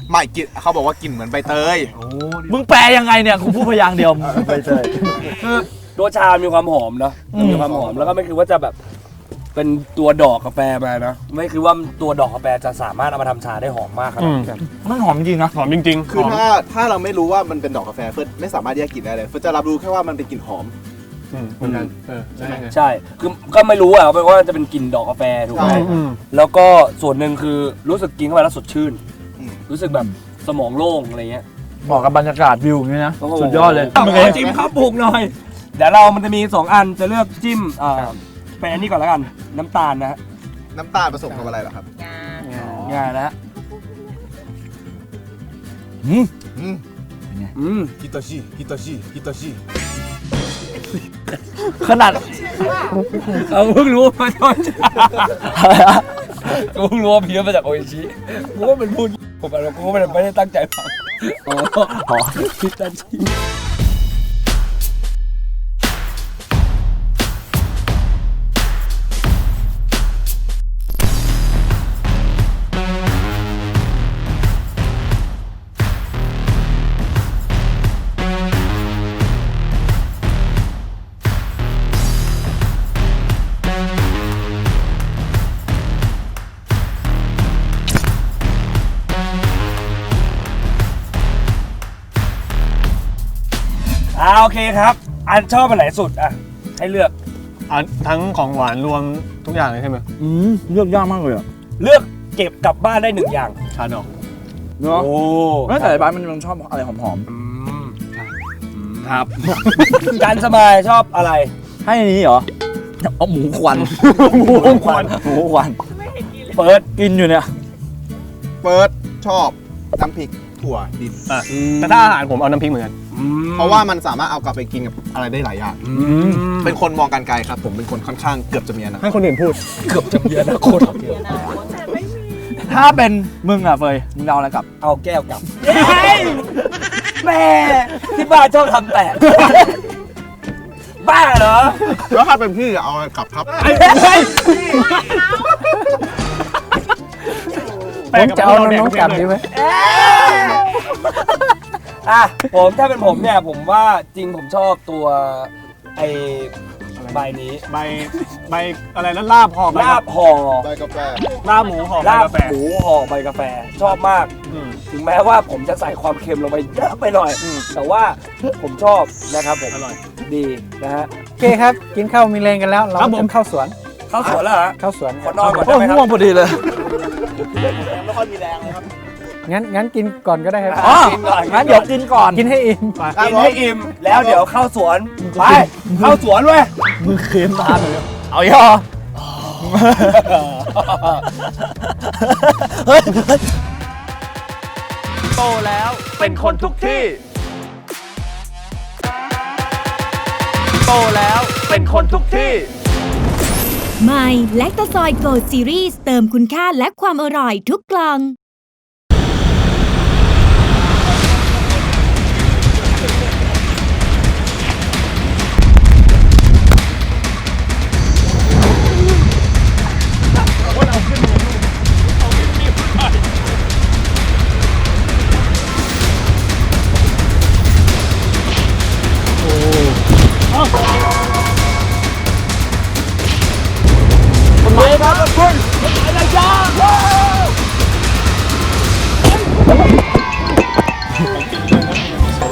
[SPEAKER 10] ไม่กลินเขาบอกว่ากลิ่นเหมือนใบเตย
[SPEAKER 2] มึงแปลยังไงเนี่ยกูพูดพยางค์เดียวไปเจอ
[SPEAKER 3] คือตัวชามีความหอมเนาะมีความหอมแล้วก็ไม่คือว่าจะแบบเป็นตัวดอกกาแฟมานะไม่คือว่าตัวดอกกาแฟจะสามารถเอามาทำชาได้หอมมากขนาดนั้น
[SPEAKER 2] มันหอมจริงนะ
[SPEAKER 7] หอมจริงๆ
[SPEAKER 10] คือ
[SPEAKER 7] หอม
[SPEAKER 10] ถ้าเราไม่รู้ว่ามันเป็นดอกกาแฟเฟิร์สไม่สามารถแยกกลิ่นได้เลยเฟิร์สจะรับรู้แค่ว่ามันเป็นกลิ่นหอม
[SPEAKER 7] เหมือนกันใช่ไหม
[SPEAKER 3] ใช่คือก็ไม่รู้อะว่าจะเป็นกลิ่นดอกกาแฟถูกไหมแล้วก็ส่วนหนึ่งคือรู้สึกกินเข้าไปแล้วสดชื่น รู้สึกแบบสมองโล่งอะไรเงี้ย
[SPEAKER 2] เหมาะกับบรรยากาศวิวอย่างนี้นะ
[SPEAKER 3] โโห
[SPEAKER 2] สุดยอดเลย
[SPEAKER 3] ขอจิ้มข้าวปลูกหน่อย เดี๋ยวมันจะมี 2 อันจะเลือกจิ้มเป็นอันนี้ก่อนแล้วกันน้ำตาลนะฮะ
[SPEAKER 10] น้ำตาลผสมกับอะไรเหรอครับ
[SPEAKER 3] ง่ายนะฮะ
[SPEAKER 10] ฮิโตชิฮิโตชิฮิโตชิ
[SPEAKER 2] ขนาด
[SPEAKER 3] เอาเพิ่งรู้มาตอนเช้ากูเพิ่งรู้ว่าเพี้ยนมาจากโออิชิกูว่าเป็นพูดผมแบบกูไม่ได้ตั้งใจฟังอ๋อคิดตันชิ โอเคครับ อันชอบอันไหนสุดอ่ะให้เลือก
[SPEAKER 7] ทั้งของหวานรวมทุกอย่างเลยใช่ไหม
[SPEAKER 2] เลือกยากมากเลยอ่ะ
[SPEAKER 3] เลือกเก็บกลับบ้านได้1 อย่าง
[SPEAKER 7] ชาดอก
[SPEAKER 2] เนาะ
[SPEAKER 3] โอ้
[SPEAKER 2] ไม่แต่บ้านมันชอบอะไรหอม
[SPEAKER 3] ครับ การสบายชอบอะไร
[SPEAKER 2] ๆให้อันนี้เหรอเอาหมูควัน หมูควันเปิดกินอยู่เนี่ย
[SPEAKER 10] เฟิร์สชอบน้ำพริกถั่วดิบ
[SPEAKER 7] แต่ถ้าอาหารผมเอาน้ำพริกเหมือนกัน
[SPEAKER 10] เพราะว่ามันสามารถเอากลับไปกินกับอะไรได้หลายอย่างเป็นคนมองการไกลครับผมเป็นคนค่อนข้างเกือบจะมีอนาคต
[SPEAKER 7] ให้คนอื่นพูด
[SPEAKER 3] เกือบจะมีอนาคต
[SPEAKER 2] ถ้าเป็นมึงอ่ะเฟยมึงเอาอะไรกลับ
[SPEAKER 3] เอาแก้วกลับแม่ที่บ้านชอบทำแตกบ้าเหรอ
[SPEAKER 10] แล้วถ้าเป็นพี่เอาอะไรกลับครับ
[SPEAKER 6] ผมจะเอาน้องๆกลับดีไหม
[SPEAKER 3] อ่ะผมถ้าเป็นผมเนี่ยผมว่าจริงผมชอบตัวไอ้ใบนี้
[SPEAKER 7] ใบอะไรแล้วลาบห่อ
[SPEAKER 3] ลาบห่อ
[SPEAKER 10] ใบกาแฟ
[SPEAKER 7] ลาบหมูห่อใบ
[SPEAKER 3] ลาบ
[SPEAKER 7] กาแฟ
[SPEAKER 3] หมูห่อใบกาแฟชอบมาก ถึงแม้ว่าผมจะใส่ความเค็มลงไปเยอะไปหน่อย แต่ว่าผมชอบนะครับผม
[SPEAKER 7] อร่อย
[SPEAKER 3] ดีนะฮะ
[SPEAKER 6] โอเคครับ กินข้าวมีแรงกันแล้ว เราจะเข้าสวน
[SPEAKER 3] เข้าสวนแล้วเหรอ
[SPEAKER 6] เข้าสวน
[SPEAKER 3] ขอนอนก่อน
[SPEAKER 2] โอ้
[SPEAKER 3] ได้ไหมครั
[SPEAKER 2] ง่วงพอดีเลย
[SPEAKER 10] ไม่ค่อยมีแรงเลยครับ
[SPEAKER 6] งั้นกินก่อนก็ได้ครับ
[SPEAKER 2] อ๋อ
[SPEAKER 3] กินก่อน
[SPEAKER 2] งั้นเดี๋ยวกินก่อน
[SPEAKER 6] กินให้อิ่ม
[SPEAKER 3] กินให้อิ่มแล้วเดี๋ยวเข้าสวนไปเข้าสวนเว้ย
[SPEAKER 2] มือเค็มตาเลยเอาย่อโตแล้วเป็นคนทุกที่ โตแล้วเป็นคนทุกที่
[SPEAKER 11] ใหม่แลคตาซอยโกลด์ซีรีส์เติมคุณค่าและความอร่อยทุกกล่อง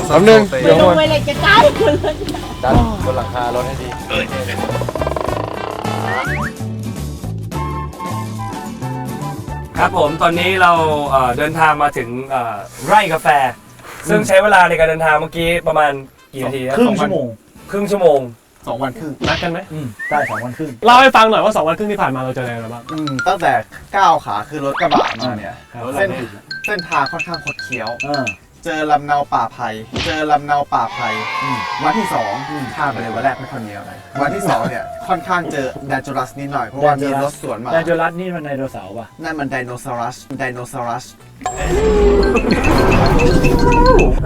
[SPEAKER 7] แป๊บนึงเดี๋ยว
[SPEAKER 9] ลงไปเลยจะก้าวคุณเลย
[SPEAKER 2] จัดบนหลังคารถให้ดี
[SPEAKER 3] ครับผมตอนนี้เราเดินทางมาถึงไร่กาแฟ ซึ่งใช้เวลาในการเดินทางเมื่อกี้ประมาณกี่นาทีนะ
[SPEAKER 2] ครึ่งชั่วโมง
[SPEAKER 3] ครึ่งชั่วโมง
[SPEAKER 10] 2 วันครึ่ง
[SPEAKER 7] นัดกันไหม
[SPEAKER 2] ได้2 วันครึ่ง
[SPEAKER 7] เล่าให้ฟังหน่อยว่า2 วันครึ่งที่ผ่านมาเราเจออะไรมาบ้าง
[SPEAKER 10] ตั้งแต่ก้าวขาคือรถกระบะมาเนี่ย
[SPEAKER 7] ครับ
[SPEAKER 10] เส้นทางค่อนข้างคดเคี้ยว
[SPEAKER 2] เออ
[SPEAKER 10] เจอลำเนาป่าไผ่วันที่2ข้ามไปเลยวันแรกไม่ค่อยมีอะไรวันที่2เนี่ยค่อนข้างเจอแดนจูรัสนิดหน่อยเพราะว่ามีรถสวนมา
[SPEAKER 2] แดนเจอรัสนี่มันไดโนเสาร์ป่ะ
[SPEAKER 10] นั่นมันไดโนเสารัส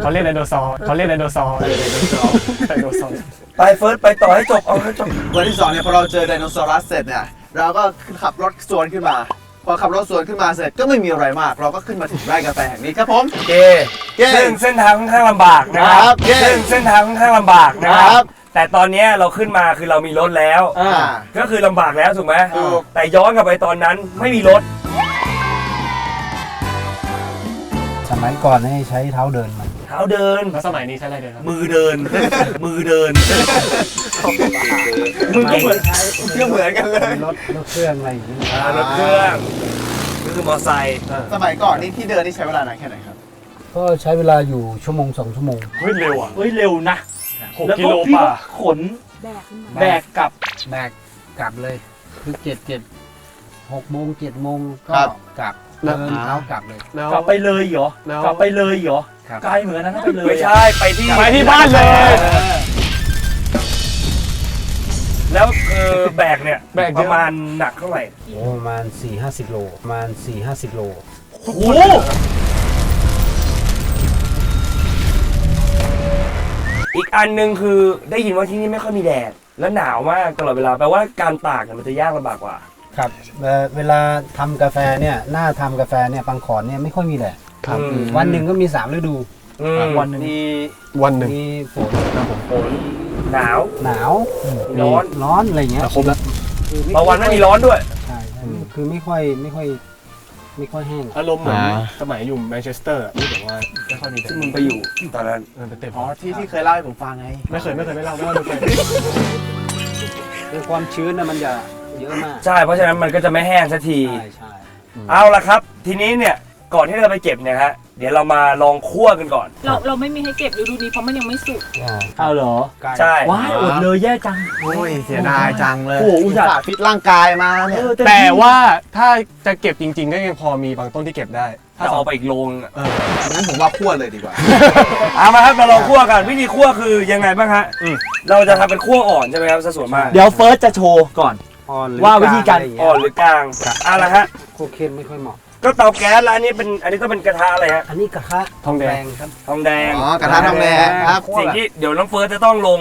[SPEAKER 7] เขาเรียกไดโนเสาร์ไดโนเสาร์
[SPEAKER 3] ไปเฟิร์สไปต่อให้จบเอาให้จบ
[SPEAKER 10] วันที่2เนี่ยพอเราเจอไดโนเสารัสเสร็จเนี่ยเราก็ขับรถสวนขึ้นมา พอขับรถสวนขึ้นมาเสร็จก็ไม่มีอะไรมาก เราก็ขึ้นมาถึงไร่กาแฟแห่งนี้ครับผม
[SPEAKER 3] เกซึ่งเส้นทางค่อนข้างลำบากนะค
[SPEAKER 10] ครั
[SPEAKER 3] รับบ ซึ่งเส้นทางค่อนข้างลำบากนะค
[SPEAKER 10] ครั
[SPEAKER 3] รับ บ แต่ตอนนี้เราขึ้นมาคือเรามีรถแล้ว ก็คือลำบากแล้วถูกไหม
[SPEAKER 10] ถูก
[SPEAKER 3] แต่ย้อนกลับไปตอนนั้นไม่มีรถ
[SPEAKER 12] สมัยก่อนให้ใช้เท้าเดินมา
[SPEAKER 3] เท้าเดิน
[SPEAKER 7] แล้วสมัยนี้ใช้อะไรเดินครับ
[SPEAKER 3] มือเดิน มือเดิน
[SPEAKER 10] มึงก็เหมือนใครก็เหมือนกันเลย
[SPEAKER 12] รถเครื่องอะไรอย่างนี้
[SPEAKER 3] รถเครื่อง ก็คือมอไซค์
[SPEAKER 10] สมัยก่อนนี่ที่เดินนี่ใช้เวลานานแค่ไหนครับ
[SPEAKER 12] ก็ใช้เวลาอยู่ชั่วโมง2 ชั่วโมง
[SPEAKER 3] เฮ้ยเร็วอ่ะ
[SPEAKER 2] เฮ้ยเร็วนะ
[SPEAKER 3] 6 กิโลป่ะ
[SPEAKER 2] ขนแบกกลับ
[SPEAKER 12] แบกกลับเลยคือ6 โมง 7 โมงก็
[SPEAKER 10] ครับ
[SPEAKER 12] กลับ
[SPEAKER 7] แล้ว
[SPEAKER 12] เดินเท้ากลับเลย
[SPEAKER 3] แล้ว
[SPEAKER 2] กลับไปเลยเหรอ
[SPEAKER 3] แล้ว
[SPEAKER 2] กลับไปเลยเหรอ
[SPEAKER 12] ครับ
[SPEAKER 2] ไกลเหมือนกันนะไปเลย
[SPEAKER 3] ไม่ใช่ไปที่บ้านเลย แล้วแบกเนี่ยประมาณหนักเท่าไหร่
[SPEAKER 12] โอ้ประมาณ 4-50 โลประมาณ 4-50 โล
[SPEAKER 2] โอ้โห
[SPEAKER 3] อีกอันหนึ่งคือได้ยินว่าที่นี่ไม่ค่อยมีแดดและหนาวมากตลอดเวลาแปลว่าการตากเนี่ยมันจะยากลำบากกว่า
[SPEAKER 12] ครับเวลาทำกาแฟเนี่ยหน้าทำกาแฟเนี่ยปังขอนเนี่ยไม่ค่อยมีแดด
[SPEAKER 3] ครับ
[SPEAKER 12] วันหนึ่งก็มี3 ฤดู
[SPEAKER 2] วันหนึ่ง
[SPEAKER 7] วันหนึ่ง
[SPEAKER 12] มีฝน
[SPEAKER 3] ฝนหนาว
[SPEAKER 12] หนาว ร้อนอะไรเงี้ย
[SPEAKER 7] ครบแล้ว
[SPEAKER 3] บางวันไม่มีร้อนด้วย
[SPEAKER 12] ใช่คือไม่ค่อยแห้ง
[SPEAKER 7] อารมณ์เหมือนสมัยอยู่แมนเชสเตอร์ที่แบบว่าไม่ค่อยมีแดด
[SPEAKER 3] ที่มึงไปอยู่ตอนนั้น
[SPEAKER 7] ไปเต็ม
[SPEAKER 10] อ๋อที่เคยเล่าให้ผมฟังไง
[SPEAKER 7] ไม่เคยไม่เล่าดูไป
[SPEAKER 12] คือความชื้นนะมันจะเยอะมาก
[SPEAKER 3] ใช่เพราะฉะนั้นมันก็จะไม่แห้งสักที
[SPEAKER 12] ใช่
[SPEAKER 3] เอาละครับ ทีนี้เนี่ยก่อนที่เราไปเก็บเนี่ยฮะเดี๋ยวเรามาลองคั่วกันก่อน
[SPEAKER 9] เราไม่มีให้เก็บฤดูนี้เพราะมันยังไม่สุก
[SPEAKER 2] เอาเหรอ
[SPEAKER 3] ใช่
[SPEAKER 2] ว้ายอดเลยแย่จัง
[SPEAKER 10] โอ้ยเสียดายจังเลย
[SPEAKER 2] โอ้โหอุตส่าห์
[SPEAKER 10] ฟิตร่างกายมาเนี่ย
[SPEAKER 7] แต่ว่าถ้าจะเก็บจริงๆก็ยังพอมีบางต้นที่เก็บได้
[SPEAKER 3] ถ้าเอาไปอีกโลง
[SPEAKER 10] งั้นผมว่าคั่วเลยดีกว่า
[SPEAKER 3] เอามาครับมาลองคั่วกันวิธีคั่วคือยังไงบ้างฮะเราจะทำเป็นคั่วอ่อนใช่ไหมครับสัดส่วนมาก
[SPEAKER 2] เดี๋ยวเฟิร์สจะโชว์ก่อน ว่าวิธีการ
[SPEAKER 3] อ่อนหรือกลางเอาละฮะ
[SPEAKER 12] โคเคนไม่ค่อยเหมาะ
[SPEAKER 3] ก็เตาแก๊สแล้วอันนี้ต้องเป็นกระทะอะไรฮะ
[SPEAKER 12] อันนี้กระทะ
[SPEAKER 7] ทองแดง
[SPEAKER 12] ครับ
[SPEAKER 3] ทองแดง
[SPEAKER 10] อ๋อกระทะทองแดงครับ
[SPEAKER 3] สิ่งที่เดี๋ยวน้องเฟิร์สจะต้องลง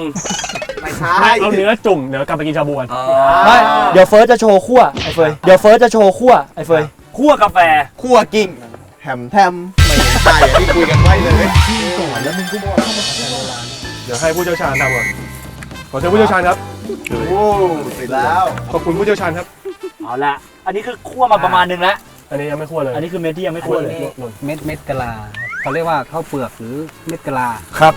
[SPEAKER 10] ไม่ใช่
[SPEAKER 7] เอาเนื้อจุ่มเดี๋ยวกลับไปกินชาบูกัน
[SPEAKER 2] ไม่เดี๋ยวเฟิร์สจะโชว์คั่วไอ้เฟยเดี๋ยวเฟิร์สจะโชว์คั่วไอ้เฟย
[SPEAKER 3] คั่วกาแฟ
[SPEAKER 10] คั่วกิ้งแฮมแทมไม่เห็นใช่อย่างที่คุยกันไว้เลย
[SPEAKER 7] เดี๋ยวให้ผู้เชี่ยวชาญทำก่อนขอเชิญผู้เชี่ยวชาญครับ
[SPEAKER 10] โอ้เสร็จแล้ว
[SPEAKER 7] ขอบคุณผู้เชี่ยวชาญครับ
[SPEAKER 2] เอาละอันนี้คือคั่วมาประมาณนึงแล้ว
[SPEAKER 7] อันนี้ยังไม่คั่วเลย
[SPEAKER 2] อันนี้คือเม็ดที่ยังไม่คั่วเลย
[SPEAKER 12] เม็ดกะลาเขาเรียกว่าข้าวเปลือกหรือเม็ดกะลา
[SPEAKER 3] ครับ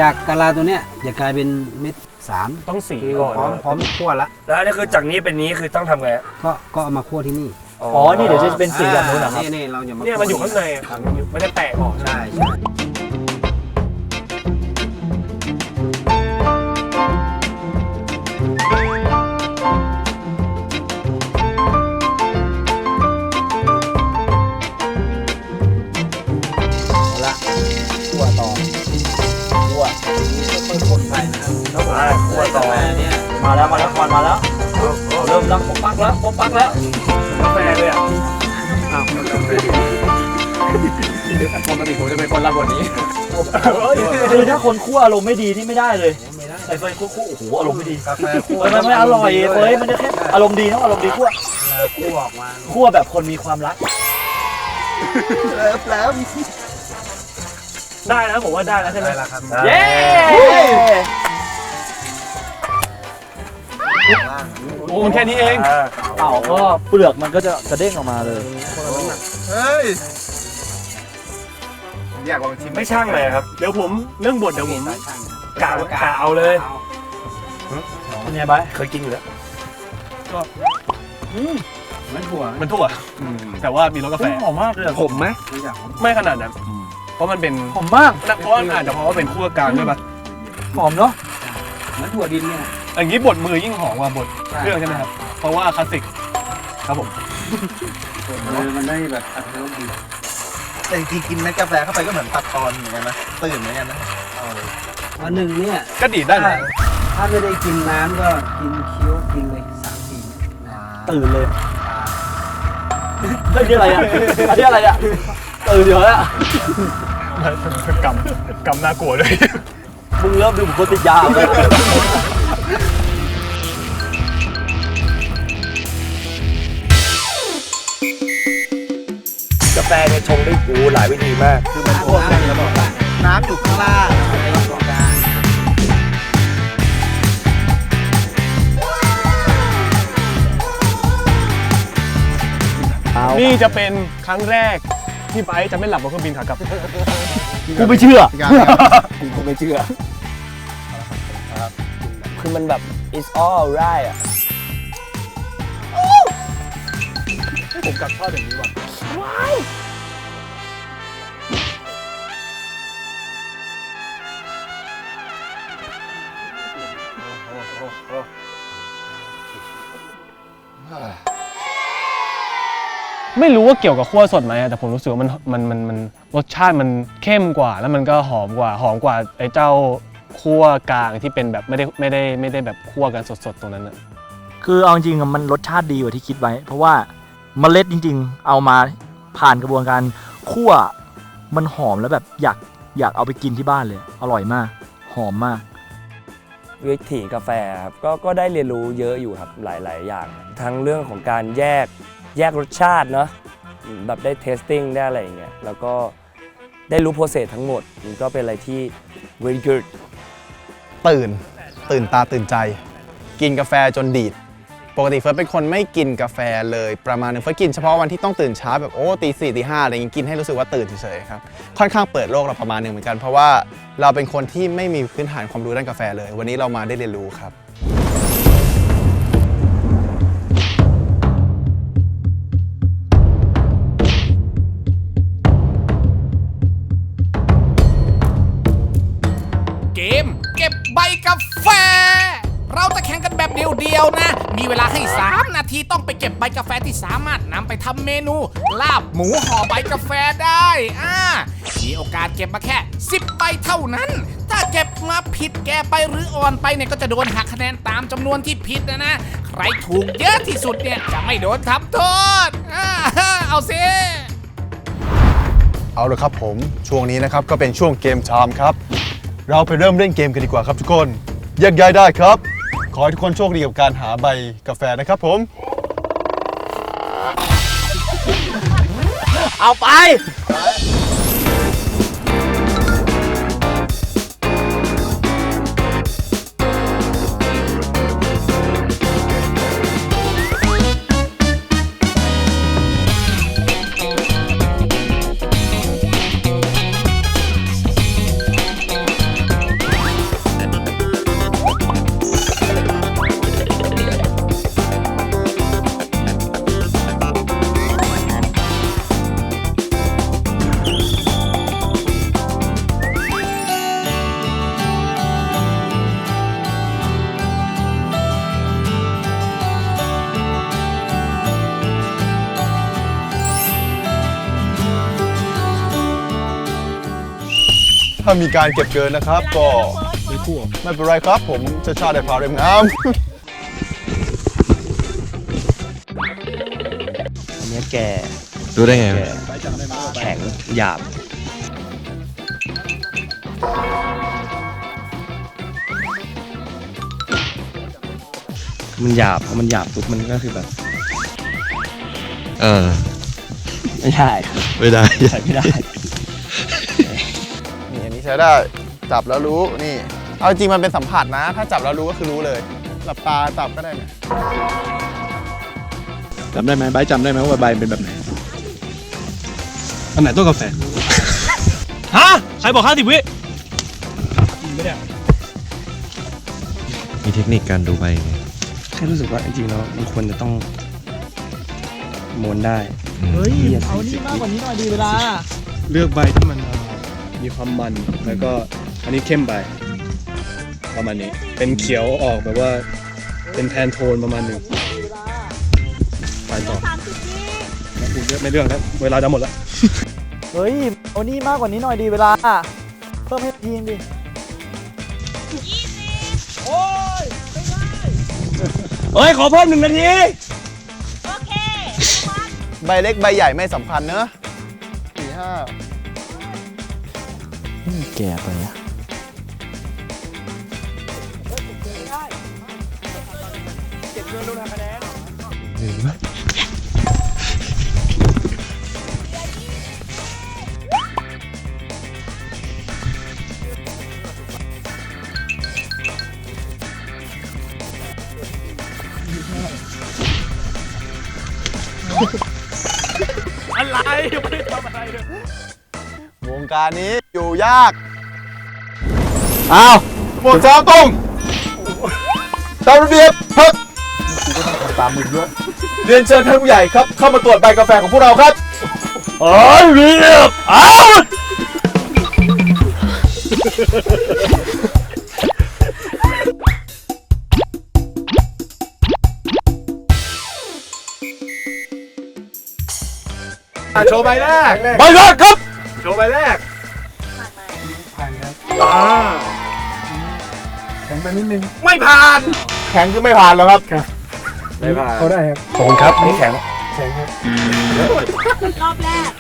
[SPEAKER 12] จากกะลาตัวเนี้ยจะกลายเป็นเม็ดสาร
[SPEAKER 7] ต้องสี
[SPEAKER 12] คือ
[SPEAKER 7] ก่อน
[SPEAKER 12] พร้อมคั่วละ
[SPEAKER 3] แล้วอันนี่คือจากนี้เป็นนี้คือต้องทำไงฮะ
[SPEAKER 12] ก็เอามาคั่วที่นี่
[SPEAKER 2] อ๋อนี่เดี๋ยวจะเป็นสีแบบนู้นเหรอครับ
[SPEAKER 12] นี่เราจะมา
[SPEAKER 7] เนี่ยมันอยู่ข้างในอะมันจะแตกออก
[SPEAKER 12] ใช่
[SPEAKER 2] คั่วต่อคั่ว
[SPEAKER 12] ค่อยๆคนไปนะครับ
[SPEAKER 3] คั่วต่อ
[SPEAKER 12] เนี่ย
[SPEAKER 2] มาแล้วควันมาแล้วเริ่มแล้วป๊อกแล้ว
[SPEAKER 3] กาแฟเลยอ่ะ
[SPEAKER 7] ปกติผมจะเป็นคนรับบทนี้
[SPEAKER 2] คือถ้าคนคั่วอารมณ์ไม่ดีที่ไม่ได้เลยไอ้เฟยคั่วโอ้โหอารมณ์ไม่ดีมันไม่อร่อยเฟยมันจะแค่อารมณ์ดีนะอารมณ์ดีคั่ว
[SPEAKER 12] คั่วออกมา
[SPEAKER 2] คั่วแบบคนมีความรัก
[SPEAKER 10] แล้ว
[SPEAKER 7] ได้นะผมว่าได้แล้วใช่ไหม
[SPEAKER 12] ได้แล้วครับ
[SPEAKER 2] เย้
[SPEAKER 7] โอ้มันแค่นี้เอง
[SPEAKER 2] เต่าก็เปลือกมันก็จะกระเด้งออกมาเลย
[SPEAKER 10] เฮ้ยอยากลองชิม
[SPEAKER 3] ไม่ช่างเลยครับ
[SPEAKER 7] เดี๋ยวผมเรื่องบทเดี๋ยวผม
[SPEAKER 3] กะเอาเลย
[SPEAKER 2] เป็นไงบ้าง
[SPEAKER 3] เคยกินอยู่แล้ว
[SPEAKER 12] มันถั่ว
[SPEAKER 7] มันถั่วแต่ว่ามีรสกาแฟ
[SPEAKER 2] หอมมากเลย
[SPEAKER 3] ผมไหม
[SPEAKER 7] ไม่ขนาดนั้นเพราะมันเป็น
[SPEAKER 2] หอมมาก
[SPEAKER 7] เพราะอาจจะเพราะว่าเป็นคั่วกลางด้วยปะ
[SPEAKER 2] หอมเนาะ
[SPEAKER 12] มันถั่วดินเนี่ย
[SPEAKER 7] อย่างนี้บดมือยิ่งหอมกว่าบดเครื่องใช่ไหมครับเพราะว่าคลาสสิกครับผม
[SPEAKER 12] มันได้แบบอัตรสดี
[SPEAKER 10] แต่จริงๆกินเม็ดกาแฟเข้าไปก็เหมือนตัดตอนเหมือนกันนะตื่นเหมือนกันนะ
[SPEAKER 12] วันหนึ่งเนี่ย
[SPEAKER 7] ก็ดีดได้นะ
[SPEAKER 12] ถ้าไม่ได้กินน้ำก็กินเคี้ยวกินเลย3 ปี
[SPEAKER 2] ตื่นเลยเฮ้ยนี่อะไรอ่ะอันนี้อะไรอ่ะตื่นเดี๋ยวอ่ะ
[SPEAKER 7] กำน่ากลัวด้วย
[SPEAKER 2] มึงเริ่มดูเหมือนคนติดยาเลย
[SPEAKER 3] กาแฟเนี่ยชงได้หลายวิธีมาก
[SPEAKER 10] คือมันคั่วกันแล้วบอกว่าน้ำอยู่ข้างล่างอะไรอยู่ตรงกลาง
[SPEAKER 7] นี่จะเป็นครั้งแรกที่ไบค์จะไม่หลับบนเครื่องบินขากลับ
[SPEAKER 2] กูไม่เชื่อ
[SPEAKER 3] ผมไม่เชื่อคือมันแบบ it's all right อ่ะ
[SPEAKER 7] ผมกลับชอบอย่างนี้ว่ะไม่รู้ว่าเกี่ยวกับคั่วสดไหมแต่ผมรู้สึกว่ามันรสชาติมันเข้มกว่าแล้วมันก็หอมกว่าไอ้เจ้าคั่วกลางที่เป็นแบบไม่ได้แบบคั่วกันสดๆตรงนั้นนะ
[SPEAKER 2] คือเอาจริงๆมันรสชาติดีกว่าที่คิดไว้ เพราะว่าเมล็ดจริงๆเอามาผ่านกระบวนการคั่วมันหอมแล้วแบบอยากเอาไปกินที่บ้านเลยอร่อยมากหอมมาก
[SPEAKER 13] วิถีกาแฟครับก็ได้เรียนรู้เยอะอยู่ครับหลายๆอย่างทั้งเรื่องของการแยกรสชาติเนาะแบบได้เทสติ้งได้อะไรอย่างเงี้ยแล้วก็ได้รู้โปรเซสทั้งหมดมันก็เป็นอะไรที่ very good
[SPEAKER 14] ตื่นตาตื่นใจกินกาแฟจนดีดปกติเฟิร์สเป็นคนไม่กินกาแฟเลยประมาณนึงเฟิร์สกินเฉพาะวันที่ต้องตื่นเช้าแบบโอ้ตีสี่ตีห้าอะไรอย่างงี้กินให้รู้สึกว่าตื่นเฉยๆครับค่อนข้างเปิดโลกเราประมาณนึงเหมือนกันเพราะว่าเราเป็นคนที่ไม่มีพื้นฐานความรู้ด้านกาแฟเลยวันนี้เรามาได้เรียนรู้ครับ
[SPEAKER 5] เกมเก็บใบกาแฟเราจะแข่งกันแบบเดียวๆนะมีเวลาให้3นาทีต้องไปเก็บใบกาแฟที่สามารถนำไปทำเมนูลาบหมูห่อใบกาแฟได้มีโอกาสเก็บมาแค่10ใบเท่านั้นถ้าเก็บมาผิดแก่ไปหรืออ่อนไปเนี่ยก็จะโดนหักคะแนนตามจำนวนที่ผิดนะใครถูกเยอะที่สุดเนี่ยจะไม่โดนทำโทษเอาสิ
[SPEAKER 14] เอาละครับผมช่วงนี้นะครับก็เป็นช่วงเกมไทม์ครับเราไปเริ่มเล่นเกมกันดีกว่าครับทุกคนแยกย้ายได้ครับขอให้ทุกคนโชคดีกับการหาใบกาแฟนะครับผม
[SPEAKER 2] เอาไป
[SPEAKER 14] ถ้ามีการเก็บเกินนะครับก็ไม่เป็นไรครับผมจะชาได้พาเรียมงาม
[SPEAKER 13] อันนี้แก่
[SPEAKER 4] รู้ได้ไง
[SPEAKER 13] แข็งหยาบมันหยาบปุ๊บมันก็คือแบบไม่ได้
[SPEAKER 14] ไม่ได้ นี่อันนี้ใช้ได้จับแล้วรู้นี่เอาจริงมันเป็นสัมผัสนะถ้าจับแล้วรู้ก็คือรู้เลยหลับตาจับก็ได้เนี่ย
[SPEAKER 3] จำได้ไหมใบจำได้ไหมว่าใบเป็นแบบไหนอันไหนต้นกาแฟฮะใครบอก50 วิไม่ได้
[SPEAKER 4] มีเทคนิคการดูใบ
[SPEAKER 13] แค่รู้สึกว่าจริงๆแล้วมันควรจะต้องม้วนได้
[SPEAKER 2] เฮ้ยเอานี่มากกว่านี้หน่อยดีเวลา
[SPEAKER 3] เลือกใบที่มันมีความมันแล้วก็อันนี้เข้มใบประมาณนี้เป็นเขียวออกแบบว่าเป็นแพนโทนประมาณนึงไปต่อไม่เลือกแล้วเวลาจะหมดแล้ว
[SPEAKER 2] เฮ้ยเอานี่มากกว่านี้หน่อยดีเวลาเพิ่มให้ทีมดิ
[SPEAKER 3] โอ้ยไม่ได้เฮ้ยขอเพิ่ม1 นาที
[SPEAKER 14] โอเคใบเล็กใบใหญ่ไม่สำคัญเนอะ4-5
[SPEAKER 2] แก่ไปอะ
[SPEAKER 3] เก็บเงินลงทำคะแนน
[SPEAKER 14] อะไรไม่ได้ทำอะไรเลยวงการนี้อยู่ยากหมดเช้าตรงตามระเบียบพัก
[SPEAKER 2] ตามมึงด้วย
[SPEAKER 4] เรียนเชิญท่านผู้ใหญ่ครับเข้ามาตรวจใบกาแฟของพวกเราครับ
[SPEAKER 2] โอ้ยเรียบอ้าว
[SPEAKER 4] โชว์ใบแรก
[SPEAKER 2] ใบแรกครับ
[SPEAKER 4] โชว์ใบแรก
[SPEAKER 6] แข็งไปนิดนึง
[SPEAKER 4] ไม่ผ่าน
[SPEAKER 2] แข็งคือไม่ผ่านแล้วครับ
[SPEAKER 4] ไม่ผ่าน
[SPEAKER 6] เขาได้ครับ
[SPEAKER 2] ขอบคุณครับนี่แข็ง
[SPEAKER 6] แข็งครับ
[SPEAKER 9] รอบแรก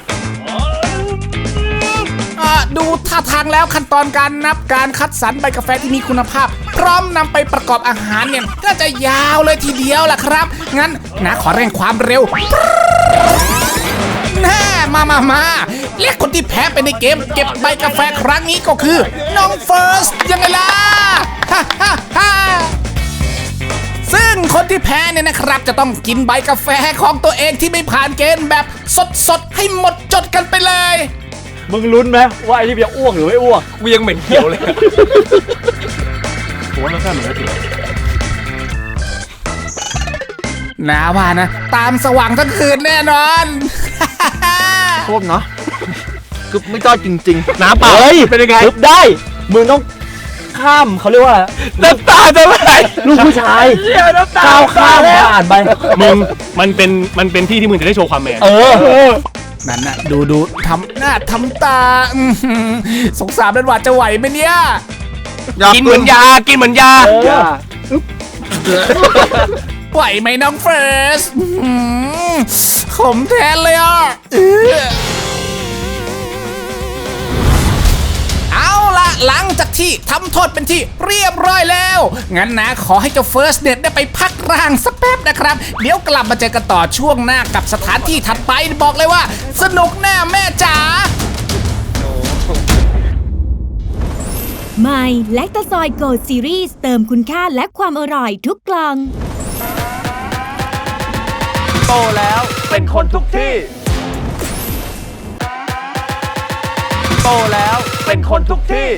[SPEAKER 5] ดูท่าทางแล้วขั้นตอนการนับการคัดสรรใบกาแฟที่มีคุณภาพ พร้อมนำไปประกอบอาหารเนี่ยก็จะยาวเลยทีเดียวล่ะครับ งั้นนะขอเร่งความเร็วแน่มาเรียกคนที่แพ้ไปในเกมเก็บใบกาแฟครั้งนี้ก็คือน้องเฟิร์สยังไงล่ะฮ่าซึ่งคนที่แพ้เนี่ยนะครับจะต้องกินใบกาแฟของตัวเองที่ไม่ผ่านเกณฑ์แบบสดๆให้หมดจดกันไปเลย
[SPEAKER 2] มึงลุ้นไหมว่าไอ้ที่จะอ้วกหรือไม่อ้วก
[SPEAKER 3] กูยังเหม็นเขียวเลย
[SPEAKER 2] ผมว่ารสชาติเหมือนกัน
[SPEAKER 5] นาว่านะ ตามสว่างทั้งคืนแน่นอน
[SPEAKER 2] โคตรเนาะกึบไม่กล้าจริงๆน้ำเปล่าเป็นยังไงกึบได้มึงต้องข้ามเขาเรียกว่าน้ำตาจะไหลลูกผู้ชายก้าวข้ามผ่านไป
[SPEAKER 7] มึงมันเป็นที่ที่มึงจะได้โชว์ความแมน
[SPEAKER 5] นั่นน่ะดูทำหน้าทำตาสงสารนั่นว่าจะไหวไหมเนี่ย
[SPEAKER 7] กินเหมือนยากินเหมือนยา
[SPEAKER 5] ไหวไหมน้องเฟิร์สขมแทนเลยอ่ะเอาละหลังจากที่ทำโทษเป็นที่เรียบร้อยแล้วงั้นนะขอให้เจ้าเฟิร์สเนี่ยได้ไปพักร่างสักแป๊บนะครับเดี๋ยวกลับมาเจอกันต่อช่วงหน้ากับสถานที่ถัดไปบอกเลยว่าสนุกแน่แม่จ๋า
[SPEAKER 11] ใหม่แลคตาซอยโกลด์ซีรีส์เติมคุณค่าและความอร่อยทุกกล่อง
[SPEAKER 2] โตแล้วเป็นคนทุกที่โตแล้วเป็นคนทุกที่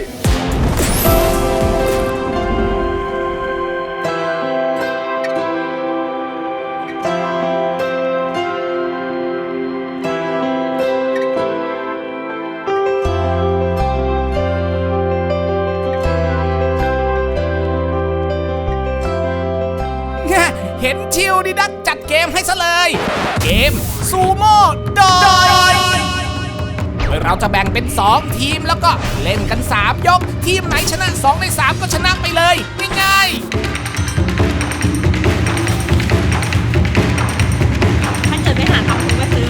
[SPEAKER 5] เห็นชิวดีดักจัดเกมให้ซะเลย เกมซูโม่ดอยโดยเราจะแบ่งเป็น2ทีมแล้วก็เล่นกัน3ยกทีมไหนชนะ2ใน3ก็ชนะไปเลยง่ายๆ
[SPEAKER 9] ถ้าเกิดไม่หาทำคุณก็ซื้อ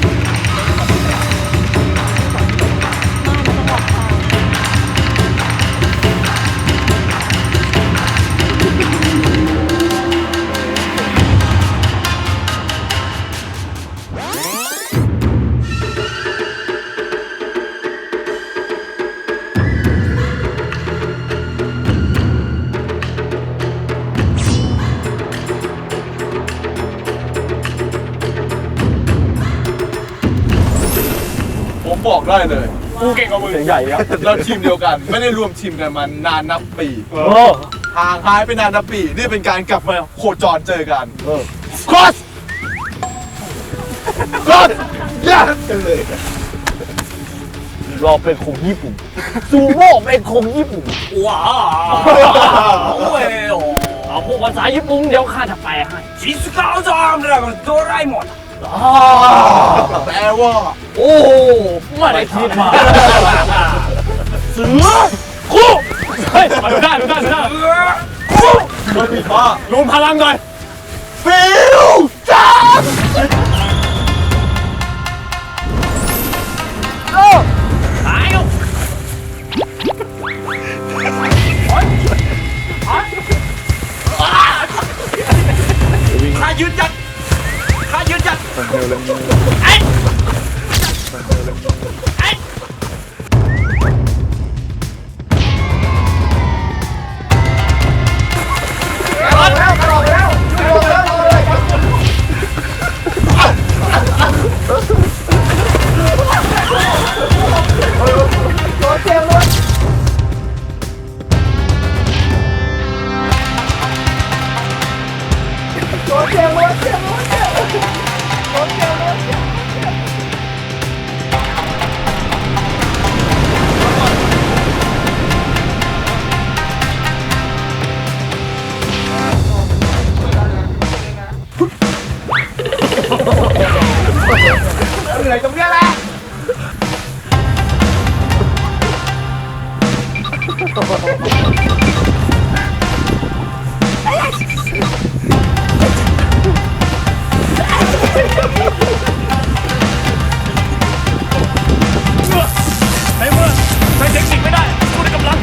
[SPEAKER 4] ผมบอกได้เลย
[SPEAKER 3] กูเก่งกว่ามึง
[SPEAKER 2] เสียงใหญ่ครับ
[SPEAKER 4] เราทีมเดียวกัน ไม่ได้รวมทีมกันมานานนับปีห่างหายไปนานนับปี นี่เป็นการกลับมาโคจรเจอกันครอสยากจังเลย
[SPEAKER 2] เราเป็นคงญี่ปุ่นซูโม่เป็นคงญี่ปุ่นว้าวโอ้ยเอาพวกภาษาญี่ปุ่นเดี๋ยวข้าจะแปลให้ชิสกาจามเรื่องโดราเอมอน
[SPEAKER 4] แปลว่า
[SPEAKER 2] โอ้ไม่ได้คิดมาเสือคู่เฮ้ยดูได้คู่มันมีฟ้ารวมพลังหน่อยฟิวจ้าตายแล้วข้ายืนยันไอ้
[SPEAKER 3] ในเมื่อใช้เทคนิคไม่ได้สู้ด้วยกำลัง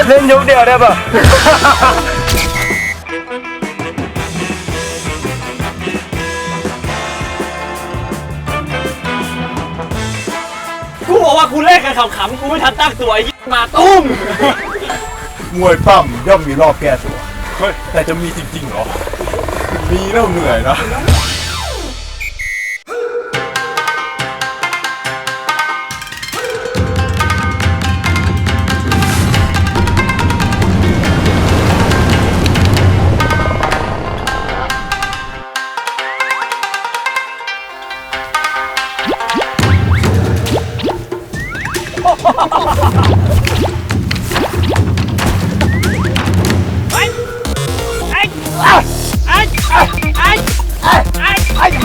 [SPEAKER 3] เล่นยกเดียวได้ป่ะกูบอกว่ากูเล่นกันขำๆกูไม่ทันตั้งตัวไอ้มาตุ้ม
[SPEAKER 4] มวยปั้มย่อมมีรอบแก้ตัวแต่จะมีจริงๆเหรอ มีแล้วเหนื่อยนะ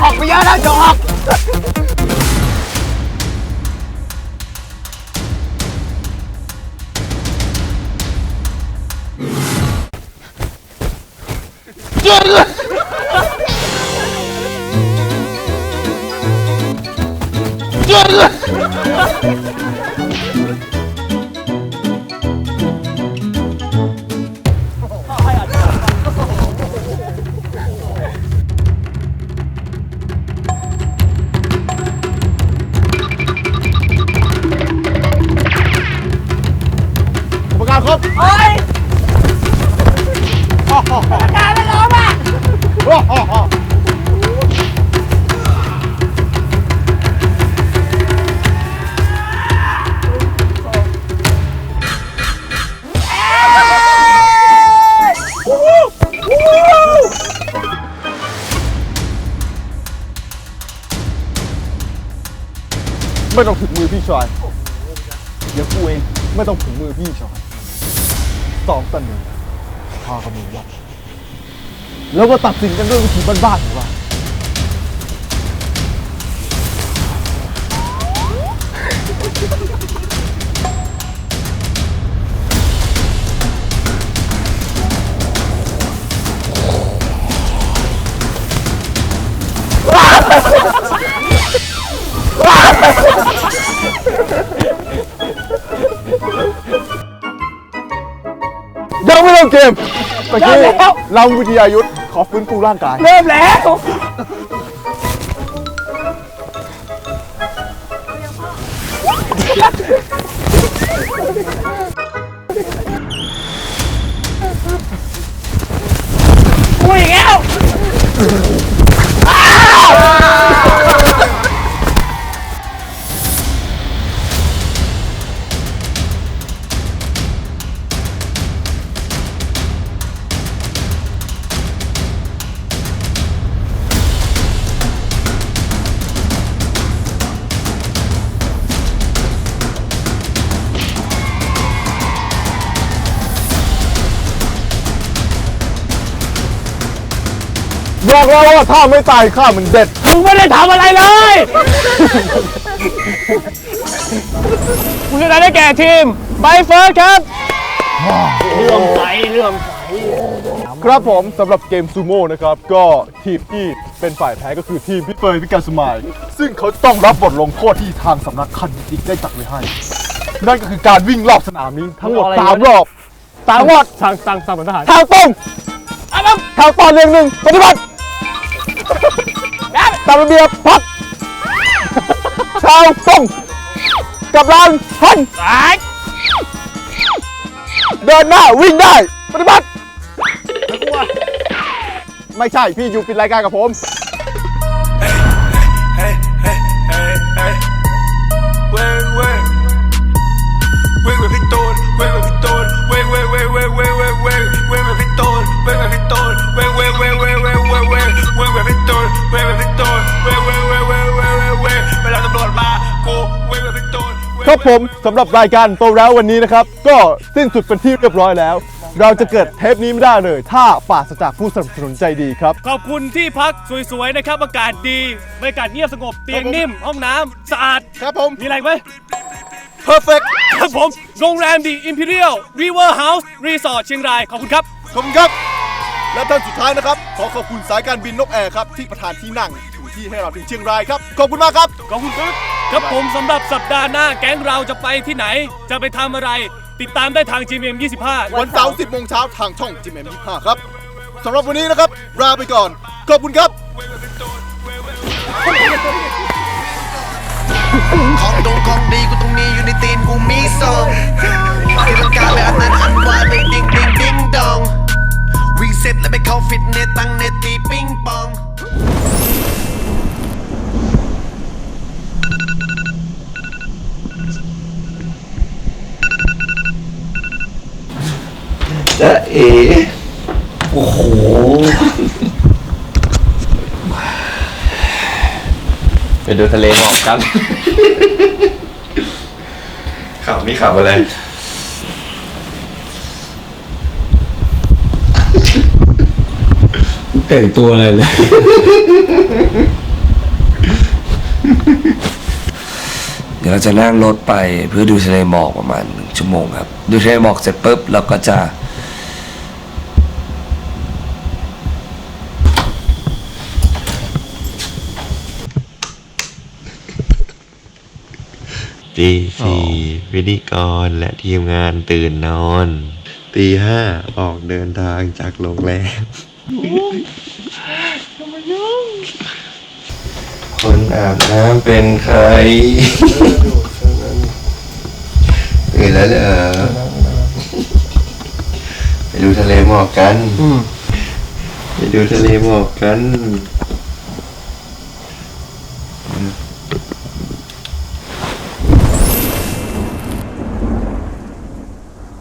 [SPEAKER 10] ออกไปเยอะแล้วจอก
[SPEAKER 4] ประกาศครบ
[SPEAKER 10] โอ๊ยการไม่ล้มอ่ะ
[SPEAKER 4] ไม่ต้องถึงมือพี่ชายเดี๋ยวกูเองไม่ต้องถึงมือพี่ชาย2 ต่อ 1พากันมือวัดแล้วก็ตัดสินกันด้วยวิธีบ้านๆของเรายังไม่เริ่มเกมเมื่อกี้เราวิทยายุทธขอฟื้นฟูร่างกาย
[SPEAKER 10] เริ่มแล้ว กูอีกแล้ว
[SPEAKER 4] บอกแล้วว่าถ้าไม่ตายข้ามันเด็ด
[SPEAKER 3] มึงไม่ได้ทำอะไรเลยผู้ชนะได้แก่ทีมใบเฟิร์สครับเลื่อมใส
[SPEAKER 4] ครับผมสำหรับเกมซูโม่นะครับก็ทีมที่เป็นฝ่ายแพ้ก็คือทีมพี่เฟยพิการสมายซึ่งเขาต้องรับบทลงโทษที่ทางสำนักคันจิกได้จัดไว้ให้นั่นก็คือการวิ่งรอบสนามนี้ทั้งหมด3 รอบ3 รอบ
[SPEAKER 3] สั่งเหมือนทหาร
[SPEAKER 4] ทางตรงทางต่อ1-1ปฏิบัติตามระเบียบพักทางตรงกับลานหันเดินหน้าวิ่งได้ปฏิบัติไม่ใช่พี่อยู่ปิดรายการกับผม
[SPEAKER 8] เวลาตำรวจมากูวิ่งแบบพี่ตูน
[SPEAKER 4] ครับผมสำหรับรายการโตแล้ววันนี้นะครับก็สิ้นสุดเป็นที่เรียบร้อยแล้ว เราจะเกิดเทปนี้ไม่ได้เลยถ้าปราศจากผู้สนับสนุนใจดีครับ
[SPEAKER 7] ขอบคุณที่พักสวยๆนะครับอากาศดีบรรยากาศเงียบสงบเตียงนิ่มห้องน้ำสะอาด
[SPEAKER 4] ครับผม
[SPEAKER 7] มีอะไรไหม
[SPEAKER 4] perfect
[SPEAKER 7] ครับผมโรงแรม The Imperial River House Resort เชียงรายขอบคุณครับ
[SPEAKER 4] ขอบคุณครับและท่านสุดท้ายนะครับขอขอบคุณสายการบินนกแอร์ครับที่ประทานที่นั่งถึงที่ให้เราถึงเชียงรายครับขอบคุณมากครับ
[SPEAKER 7] ขอบคุณครับครับผมสำหรับสัปดาห์หน้าแก๊งเราจะไปที่ไหนจะไปทำอะไรติดตามได้ทาง GMM 25
[SPEAKER 4] วันเสาร์ 10 โมงเช้าทางช่อง GMM 25 ครับสำหรับวันนี้นะครับลาไปก่อนขอบคุณครับ
[SPEAKER 8] ของดงของดีกูตรงนี้อยู่ในตีนกูมีทรงที่มันกลายเป็นอันนั้นอันวายไปดิ้งดิ้งดิ้งดองรีเซ็ตแล้วไปเข้าฟิตเนสตั้งเน็ตตีปิงปอง
[SPEAKER 15] จะเอ๋โอ้โหไปดูทะเลหมอกกันขับนี่ขับอะไรแต่งตัวอะไรเลย
[SPEAKER 13] เดี๋ยวเราจะนั่งรถไปเพื่อดูทะเลหมอกประมาณ1 ชั่วโมงครับดูทะเลหมอกเสร็จปุ๊บเราก็จะ
[SPEAKER 15] ตี4พิธีกรและทีมงานตื่นนอนตี 5ออกเดินทางจากโรงแรมคนอาบน้ำเป็นใครตื่นแล้วเหรอไปดูทะเลหมอกกันไปดูทะเลหมอกกัน